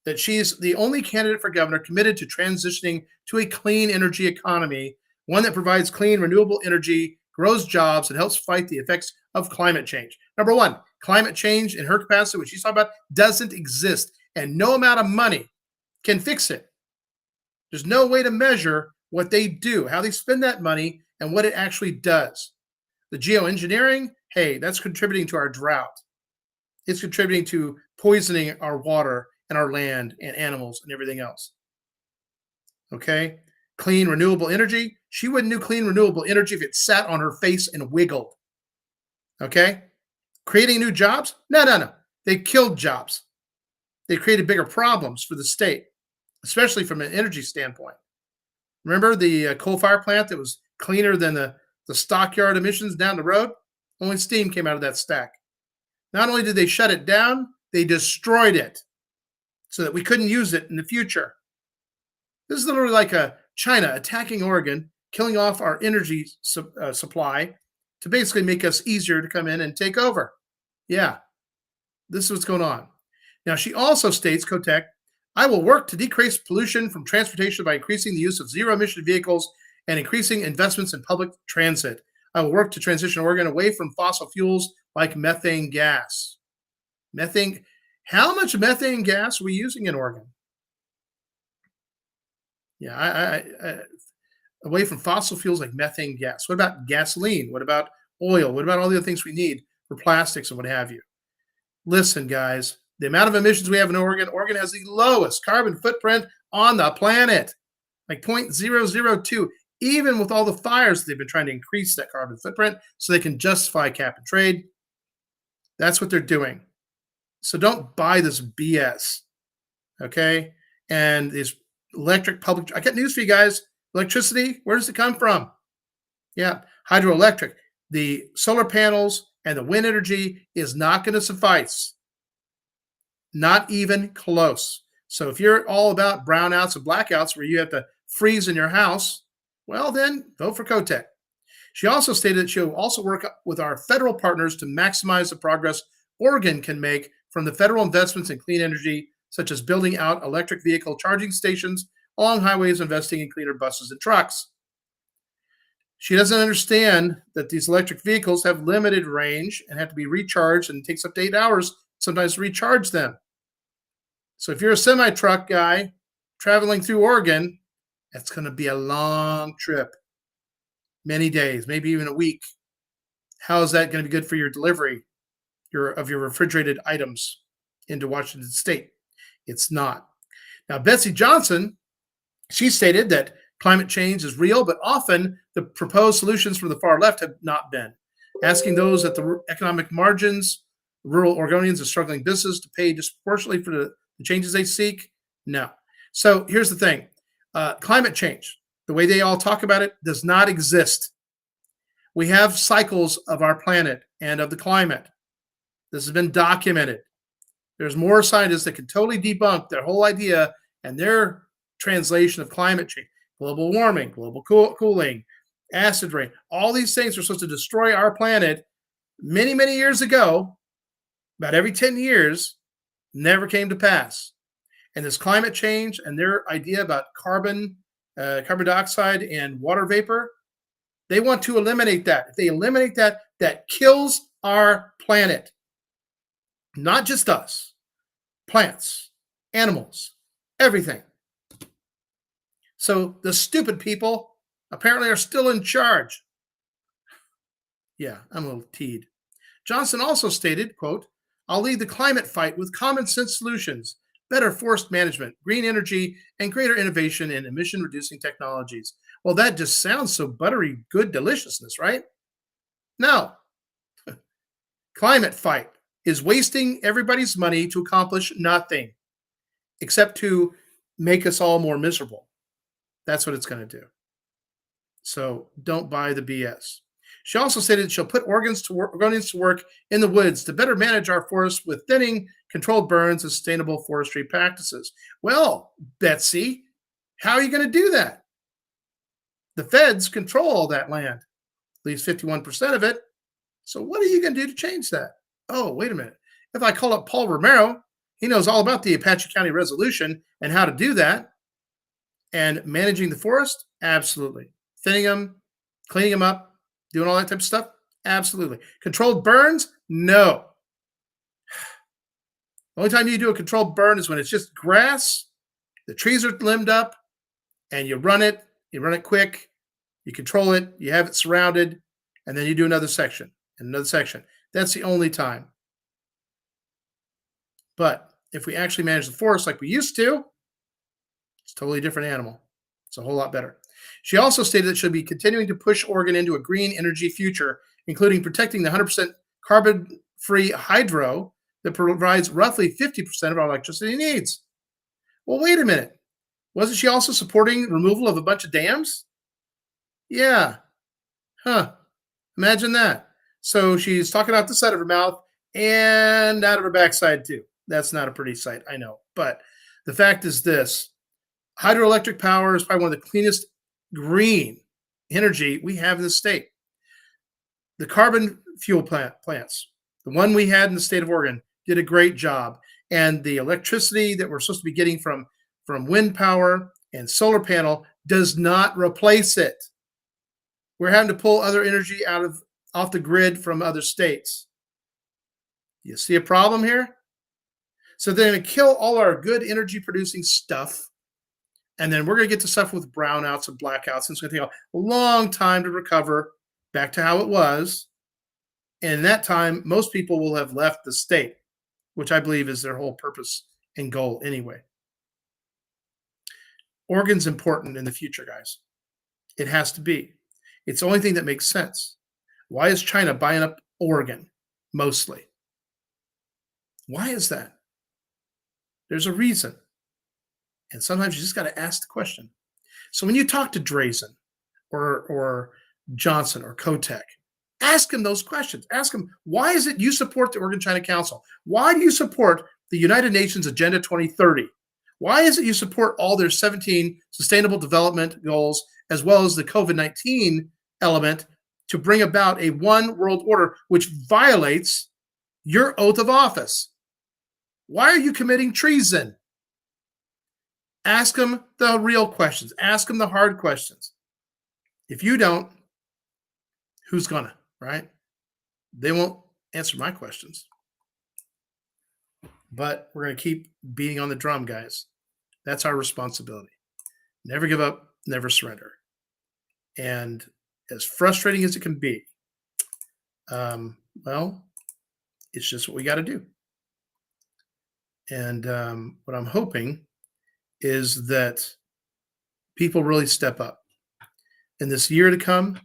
that she's the only candidate for governor committed to transitioning to a clean energy economy, one that provides clean, renewable energy, grows jobs, and helps fight the effects of climate change. Number one, climate change in her capacity, which she's talking about, doesn't exist, and no amount of money can fix it. There's no way to measure what they do, how they spend that money, and what it actually does. The geoengineering, hey, that's contributing to our drought. It's contributing to poisoning our water and our land and animals and everything else. Okay? Clean, renewable energy. She wouldn't do clean, renewable energy if it sat on her face and wiggled. Okay? Creating new jobs? No. They killed jobs. They created bigger problems for the state, especially from an energy standpoint. Remember the coal fire plant that was cleaner than the stockyard emissions down the road? Only steam came out of that stack. Not only did they shut it down, they destroyed it so that we couldn't use it in the future. This is literally like China attacking Oregon, killing off our energy supply to basically make us easier to come in and take over. Yeah, this is what's going on. Now, she also states, Kotek, I will work to decrease pollution from transportation by increasing the use of zero-emission vehicles and increasing investments in public transit. I will work to transition Oregon away from fossil fuels like methane gas. Methane, how much methane gas are we using in Oregon? Yeah, away from fossil fuels like methane gas. What about gasoline? What about oil? What about all the other things we need for plastics and what have you? Listen, guys, the amount of emissions we have in Oregon has the lowest carbon footprint on the planet, like 0.002, even with all the fires they've been trying to increase that carbon footprint so they can justify cap and trade. That's what they're doing. So don't buy this BS, okay? And these electric public, I got news for you guys. Electricity, where does it come from? Yeah, hydroelectric. The solar panels and the wind energy is not going to suffice. Not even close. So if you're all about brownouts and blackouts where you have to freeze in your house, well, then vote for Kotek. She also stated that she'll also work with our federal partners to maximize the progress Oregon can make from the federal investments in clean energy, such as building out electric vehicle charging stations along highways, investing in cleaner buses and trucks. She doesn't understand that these electric vehicles have limited range and have to be recharged, and it takes up to 8 hours sometimes to recharge them. So if you're a semi-truck guy traveling through Oregon, that's going to be a long trip, many days, maybe even a week. How is that going to be good for your delivery of your refrigerated items into Washington State? It's not. Now, Betsy Johnson, she stated that Climate change is real, but often the proposed solutions from the far left have not been. Asking those at the economic margins, rural Oregonians and struggling business to pay disproportionately for the changes they seek? No. So here's the thing climate change, the way they all talk about it, does not exist. We have cycles of our planet and of the climate. This has been documented. There's more scientists that can totally debunk their whole idea and their translation of climate change, global warming, global cooling, acid rain. All these things are supposed to destroy our planet many, many years ago, about every 10 years, never came to pass. And this climate change and their idea about carbon dioxide and water vapor, they want to eliminate that. If they eliminate that, that kills our planet. Not just us, plants, animals, everything. So the stupid people apparently are still in charge. Yeah, I'm a little teed. Johnson also stated, quote, I'll lead the climate fight with common sense solutions, better forest management, green energy, and greater innovation in emission reducing technologies. Well, that just sounds so buttery good deliciousness, right? No. Climate fight is wasting everybody's money to accomplish nothing except to make us all more miserable. That's what it's going to do. So don't buy the BS. She also stated she'll put Oregonians to work in the woods to better manage our forests with thinning, controlled burns, and sustainable forestry practices. Well, Betsy, how are you going to do that? The feds control all that land, at least 51% of it. So what are you going to do to change that? Oh, wait a minute. If I call up Paul Romero, he knows all about the Apache County Resolution and how to do that. And managing the forest? Absolutely. Thinning them, cleaning them up, doing all that type of stuff? Absolutely. Controlled burns? No. The only time you do a controlled burn is when it's just grass, the trees are limbed up, and you run it quick, you control it, you have it surrounded, and then you do another section and another section. That's the only time. But if we actually manage the forest like we used to, it's a totally different animal. It's a whole lot better. She also stated that she'll be continuing to push Oregon into a green energy future, including protecting the 100% carbon-free hydro that provides roughly 50% of our electricity needs. Well, wait a minute. Wasn't she also supporting removal of a bunch of dams? Yeah. Huh. Imagine that. So she's talking out the side of her mouth and out of her backside, too. That's not a pretty sight, I know. But the fact is this. Hydroelectric power is probably one of the cleanest green energy we have in the state. The carbon fuel plants, the one we had in the state of Oregon, did a great job. And the electricity that we're supposed to be getting from wind power and solar panel does not replace it. We're having to pull other energy off the grid from other states. You see a problem here? So they're going to kill all our good energy producing stuff. And then we're going to get to suffer with brownouts and blackouts. And it's going to take a long time to recover back to how it was. And in that time, most people will have left the state, which I believe is their whole purpose and goal anyway. Oregon's important in the future, guys. It has to be. It's the only thing that makes sense. Why is China buying up Oregon mostly? Why is that? There's a reason. And sometimes you just got to ask the question. So when you talk to Drazen or Johnson or Kotek, ask them those questions. Ask them, why is it you support the Oregon-China Council? Why do you support the United Nations Agenda 2030? Why is it you support all their 17 sustainable development goals, as well as the COVID-19 element to bring about a one world order, which violates your oath of office? Why are you committing treason? Ask them the real questions. Ask them the hard questions. If you don't, who's gonna, right? They won't answer my questions. But we're going to keep beating on the drum, guys. That's our responsibility. Never give up, never surrender. And as frustrating as it can be, well, it's just what we got to do. And what I'm hoping is that people really step up. In this year to come,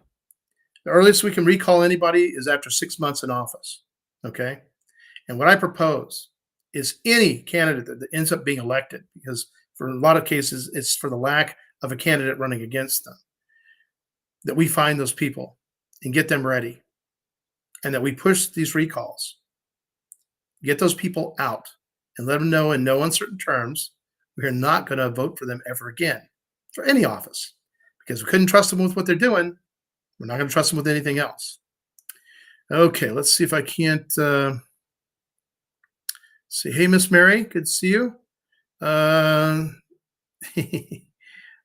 the earliest we can recall anybody is after 6 months in office. Okay. And what I propose is any candidate that ends up being elected, because for a lot of cases, it's for the lack of a candidate running against them, that we find those people and get them ready, and that we push these recalls, get those people out, and let them know in no uncertain terms we are not going to vote for them ever again for any office, because we couldn't trust them with what they're doing. We're not going to trust them with anything else. Okay, let's see if I can't see. Hey, Miss Mary, good to see you. Let's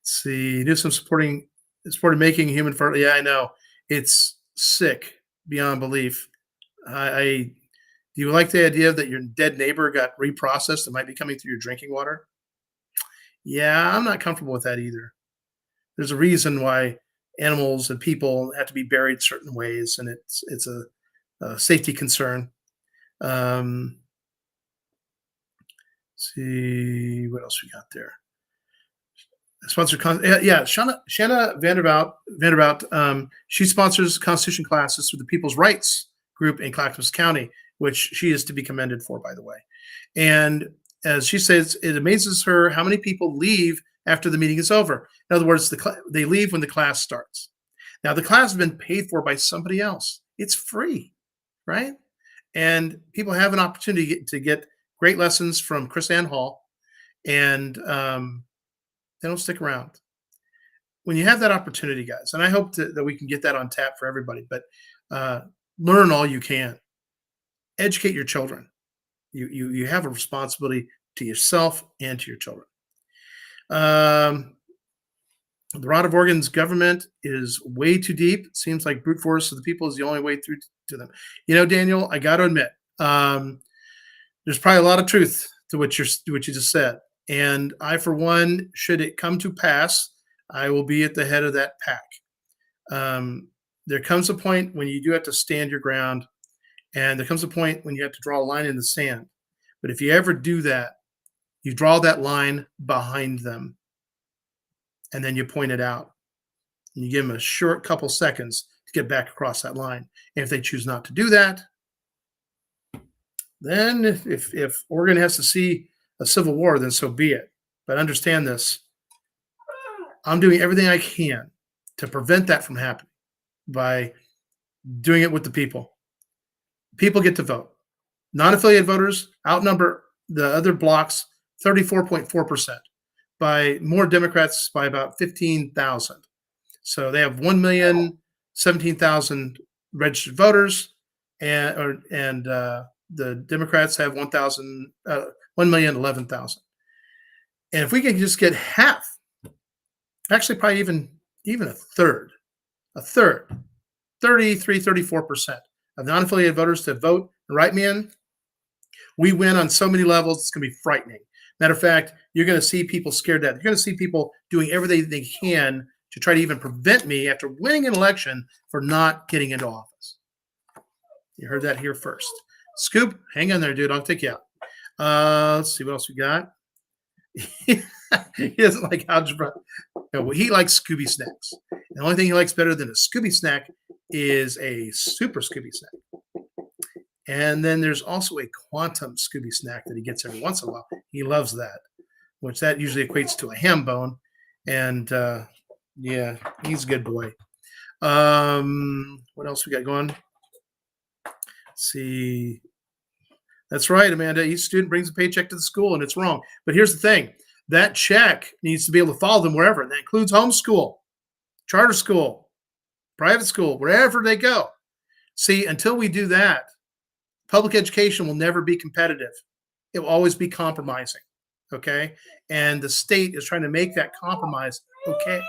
see, do some supporting making human fertile. Yeah, I know it's sick beyond belief. I do you like the idea that your dead neighbor got reprocessed and might be coming through your drinking water? Yeah, I'm not comfortable with that either. There's a reason why animals and people have to be buried certain ways, and it's a safety concern. Um, see what else we got there. Yeah, Shanna Vanderbilt. She sponsors Constitution classes for the People's Rights Group in Clackamas County, which she is to be commended for, by the way. And as she says, it amazes her how many people leave after the meeting is over. In other words, they leave when the class starts. Now, the class has been paid for by somebody else. It's free, right? And people have an opportunity to get great lessons from Chris Ann Hall, and they don't stick around. When you have that opportunity, guys, and I hope that we can get that on tap for everybody, but learn all you can. Educate your children. You have a responsibility to yourself and to your children. The rot of Oregon's government is way too deep. It seems like brute force of the people is the only way through to them. You know, Daniel, I got to admit, there's probably a lot of truth to what you just said. And I, for one, should it come to pass, I will be at the head of that pack. There comes a point when you do have to stand your ground, and there comes a point when you have to draw a line in the sand. But if you ever do that, you draw that line behind them, and then you point it out. And you give them a short couple seconds to get back across that line. And if they choose not to do that, then if Oregon has to see a civil war, then so be it. But understand this. I'm doing everything I can to prevent that from happening by doing it with the people. People get to vote. Non-affiliated voters outnumber the other blocks 34.4%, by more Democrats by about 15,000. So they have 1,017,000 registered voters, and the Democrats have 1,011,000. And if we can just get half, actually probably even a third, 33, 34% of non-affiliated voters to vote and write me in, we win on so many levels. It's going to be frightening. Matter of fact, you're going to see people scared to death. You're going to see people doing everything they can to try to even prevent me after winning an election for not getting into office. You heard that here first. Scoop, hang on there, dude. I'll take you out. Let's see what else we got. He doesn't like algebra. No, well, he likes Scooby snacks. The only thing he likes better than a Scooby snack is a super Scooby snack. And then there's also a quantum Scooby snack that he gets every once in a while. He loves that, which that usually equates to a ham bone. And yeah, he's a good boy. What else we got going? Let's see. That's right, Amanda. Each student brings a paycheck to the school, and it's wrong. But here's the thing. That check needs to be able to follow them wherever. And that includes homeschool, charter school, private school, wherever they go. See, until we do that, public education will never be competitive. It will always be compromising. Okay. And the state is trying to make that compromise okay.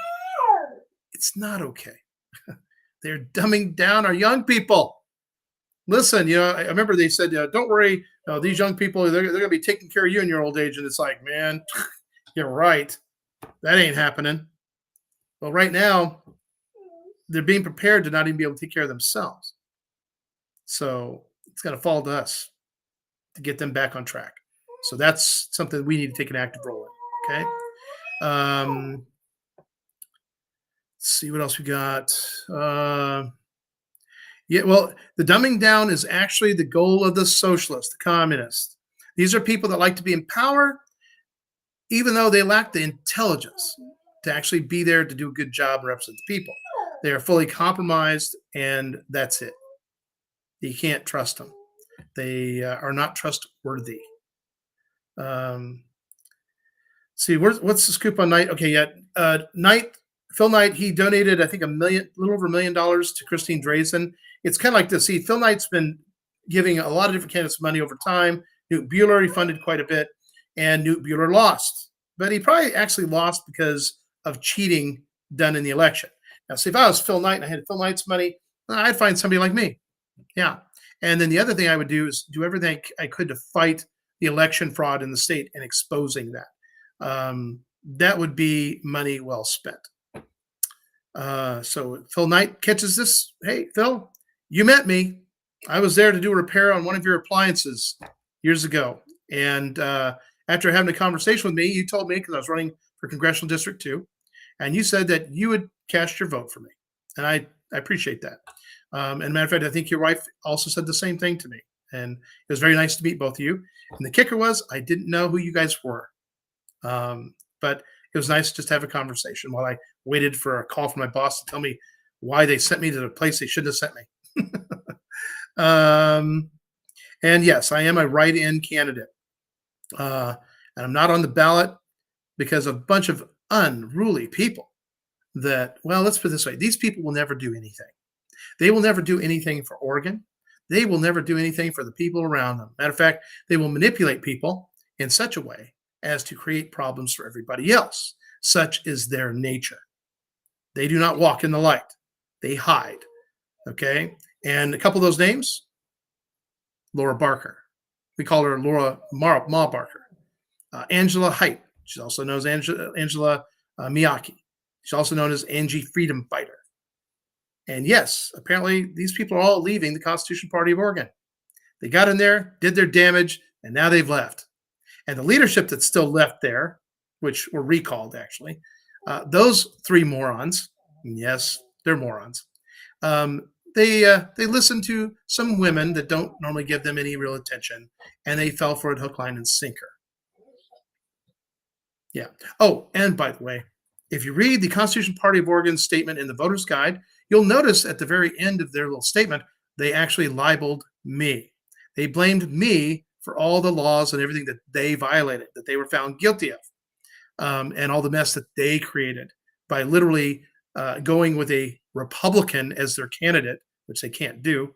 It's not okay. They're dumbing down our young people. Listen, I remember they said, don't worry, these young people, they're going to be taking care of you in your old age. And it's like, man, you're right. That ain't happening. Well, right now, they're being prepared to not even be able to take care of themselves. So it's going to fall to us to get them back on track. So that's something we need to take an active role in. Okay. Let's see what else we got. Uh, yeah, well, the dumbing down is actually the goal of the socialists, the communists. These are people that like to be in power, even though they lack the intelligence to actually be there to do a good job and represent the people. They are fully compromised, and that's it. You can't trust them. They are not trustworthy. Um, see, what's the scoop on Knight? Okay, yeah, Knight, Phil Knight, he donated, I think, a little over $1 million to Christine Drazan. It's kind of like this. See, Phil Knight's been giving a lot of different candidates money over time. Newt Bueller, he funded quite a bit, and Newt Bueller lost. But he probably actually lost because of cheating done in the election. Now, see, if I was Phil Knight and I had Phil Knight's money, I'd find somebody like me. Yeah. And then the other thing I would do is do everything I could to fight the election fraud in the state and exposing that. That would be money well spent. So Phil Knight catches this. Hey, Phil, you met me. I was there to do a repair on one of your appliances years ago. And after having a conversation with me, you told me, because I was running for Congressional District 2, and you said that you would cast your vote for me. And I appreciate that. And matter of fact, I think your wife also said the same thing to me. And it was very nice to meet both of you. And the kicker was, I didn't know who you guys were. But it was nice just to have a conversation while I waited for a call from my boss to tell me why they sent me to the place they shouldn't have sent me. And yes, I am a write-in candidate. And I'm not on the ballot because of a bunch of unruly people that, well, let's put it this way. These people will never do anything. They will never do anything for Oregon. They will never do anything for the people around them. Matter of fact, they will manipulate people in such a way as to create problems for everybody else. Such is their nature. They do not walk in the light. They hide. Okay? And a couple of those names, Laura Barker. We call her Laura Ma Barker. Angela Height. She's also known as Angela Miyake. She's also known as Angie Freedom Fighter. And yes, apparently these people are all leaving the Constitution Party of Oregon. They got in there, did their damage, and now they've left. And the leadership that's still left there, which were recalled actually, those three morons, yes, they're morons. They listen to some women that don't normally give them any real attention, and they fell for it hook, line, and sinker. Yeah. Oh, and by the way, if you read the Constitution Party of Oregon statement in the Voter's Guide, you'll notice at the very end of their little statement, they actually libeled me. They blamed me for all the laws and everything that they violated, that they were found guilty of, and all the mess that they created by literally going with a Republican as their candidate, which they can't do,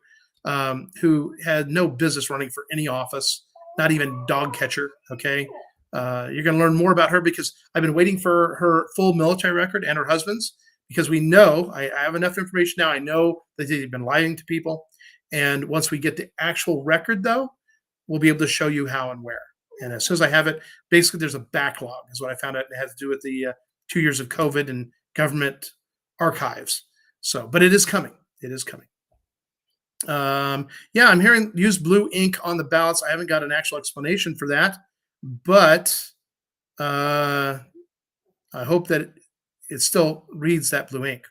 who had no business running for any office, not even dog catcher. Okay. You're going to learn more about her because I've been waiting for her full military record and her husband's, because we know I have enough information now. I know that they've been lying to people. And once we get the actual record, though, we'll be able to show you how and where. And as soon as I have it, basically there's a backlog is what I found out. It has to do with the 2 years of COVID and government archives. So, but it is coming. It is coming. Yeah, I'm hearing use blue ink on the ballots. I haven't got an actual explanation for that, but I hope that it still reads that blue ink.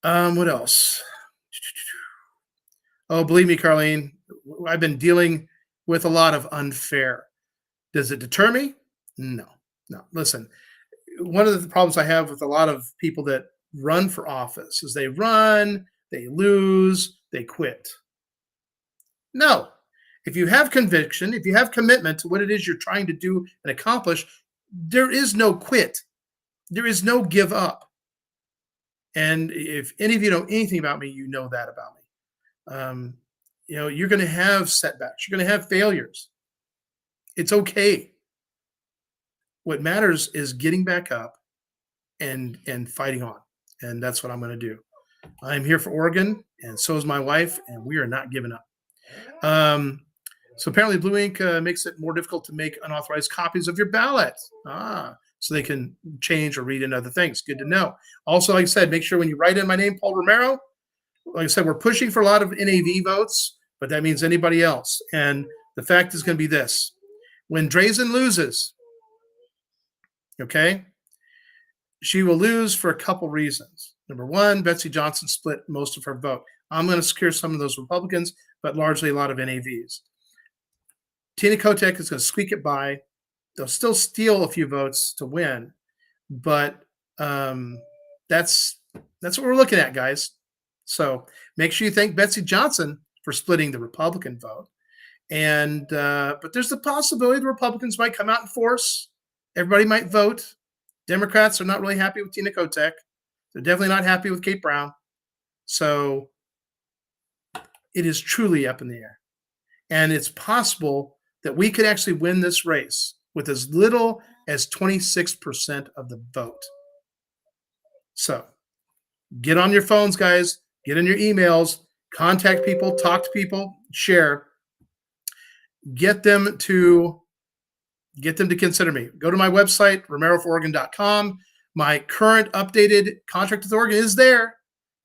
What else? Oh, believe me, Carlene, I've been dealing with a lot of unfair. Does it deter me? No, no. Listen, one of the problems I have with a lot of people that run for office is they run, they lose, they quit. No. If you have conviction, if you have commitment to what it is you're trying to do and accomplish, there is no quit. There is no give up. And if any of you know anything about me, you know that about me. You're going to have setbacks. You're going to have failures. It's okay. What matters is getting back up and fighting on. And that's what I'm going to do. I'm here for Oregon, and so is my wife, and we are not giving up. So apparently blue ink makes it more difficult to make unauthorized copies of your ballot. So they can change or read in other things. Good to know. Also, like I said, make sure when you write in my name, Paul Romero, like I said, we're pushing for a lot of NAV votes, but that means anybody else. And the fact is going to be this. When Drazan loses, okay, She will lose for a couple reasons. Number one, Betsy Johnson split most of her vote. I'm going to secure some of those Republicans, but largely a lot of NAVs. Tina Kotek is going to squeak it by. They'll still steal a few votes to win, but that's what we're looking at, guys. So make sure you thank Betsy Johnson for splitting the Republican vote. And but there's the possibility the Republicans might come out in force. Everybody might vote. Democrats are not really happy with Tina Kotek. They're definitely not happy with Kate Brown. So it is truly up in the air. And it's possible that we could actually win this race with as little as 26% of the vote. So get on your phones, guys. Get in your emails. Contact people. Talk to people. Share. Get them to consider me. Go to my website, romerofororegon.com. My current updated contract with Oregon is there.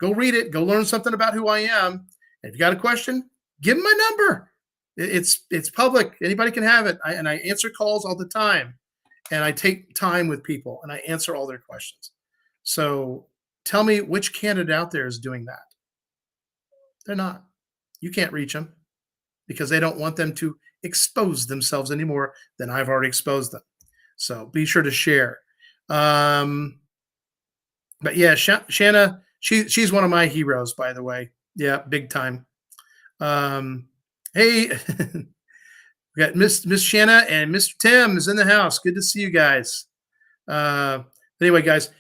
Go read it. Go learn something about who I am. And if you got a question, give them my number. It's public. Anybody can have it. And I answer calls all the time. And I take time with people and I answer all their questions. So tell me which candidate out there is doing that. They're not. You can't reach them because they don't want them to expose themselves any more than I've already exposed them. So be sure to share. But yeah, Shanna, she's one of my heroes, by the way. Yeah, big time. Hey, we got Miss Shanna and Mr. Tim is in the house. Good to see you guys. Anyway, guys,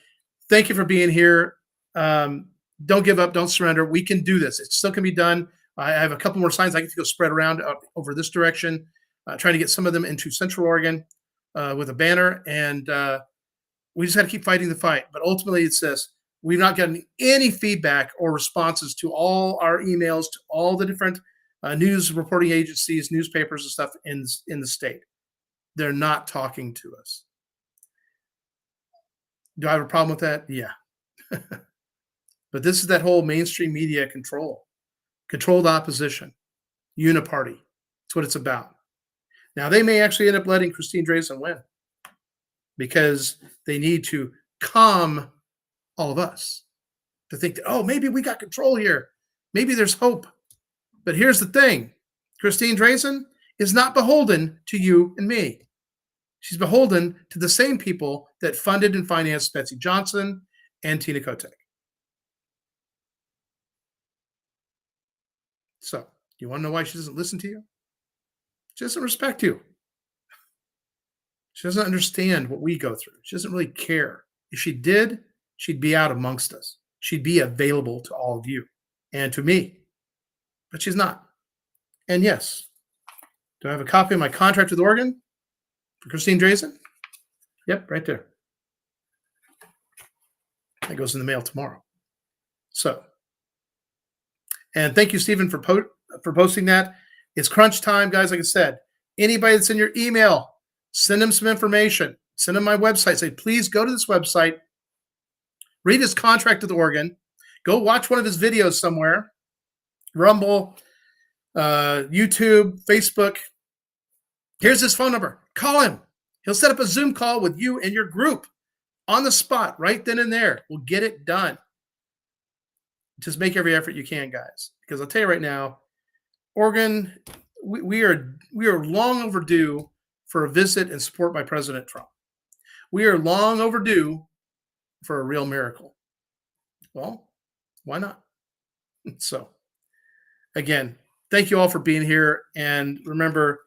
thank you for being here. Don't give up. Don't surrender. We can do this. It still can be done. I have a couple more signs I get to go spread around over this direction, trying to get some of them into Central Oregon with a banner. And we just got to keep fighting the fight. But ultimately, it says we've not gotten any feedback or responses to all our emails, to all the different news reporting agencies, newspapers and stuff in the state. They're not talking to us. Do I have a problem with that? Yeah. But this is that whole mainstream media controlled opposition, uniparty. That's what it's about. Now, they may actually end up letting Christine Drazan win because they need to calm all of us to think that, oh, maybe we got control here. Maybe there's hope. But here's the thing. Christine Drazan is not beholden to you and me. She's beholden to the same people that funded and financed Betsy Johnson and Tina Kotek. So, you want to know why she doesn't listen to you? She doesn't respect you. She doesn't understand what we go through. She doesn't really care. If she did, she'd be out amongst us. She'd be available to all of you and to me. But she's not. And yes, do I have a copy of my contract with Oregon for Christine Drazan? Yep, right there. That goes in the mail tomorrow. So, and thank you, Stephen, for posting that. It's crunch time, guys. Like I said, anybody that's in your email, send them some information. Send them my website. Say, please go to this website, read his contract with Oregon, go watch one of his videos somewhere, Rumble, YouTube, Facebook. Here's his phone number. Call him. He'll set up a Zoom call with you and your group on the spot, right then and there. We'll get it done. Just make every effort you can, guys. Because I'll tell you right now, Oregon, we are long overdue for a visit and support by President Trump. We are long overdue for a real miracle. Well, why not? So, again, thank you all for being here. And remember,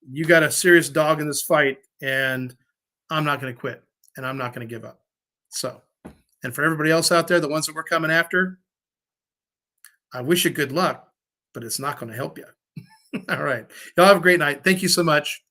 you got a serious dog in this fight, and I'm not going to quit, and I'm not going to give up. So, and for everybody else out there, the ones that we're coming after, I wish you good luck, but it's not going to help you. All right. Y'all have a great night. Thank you so much.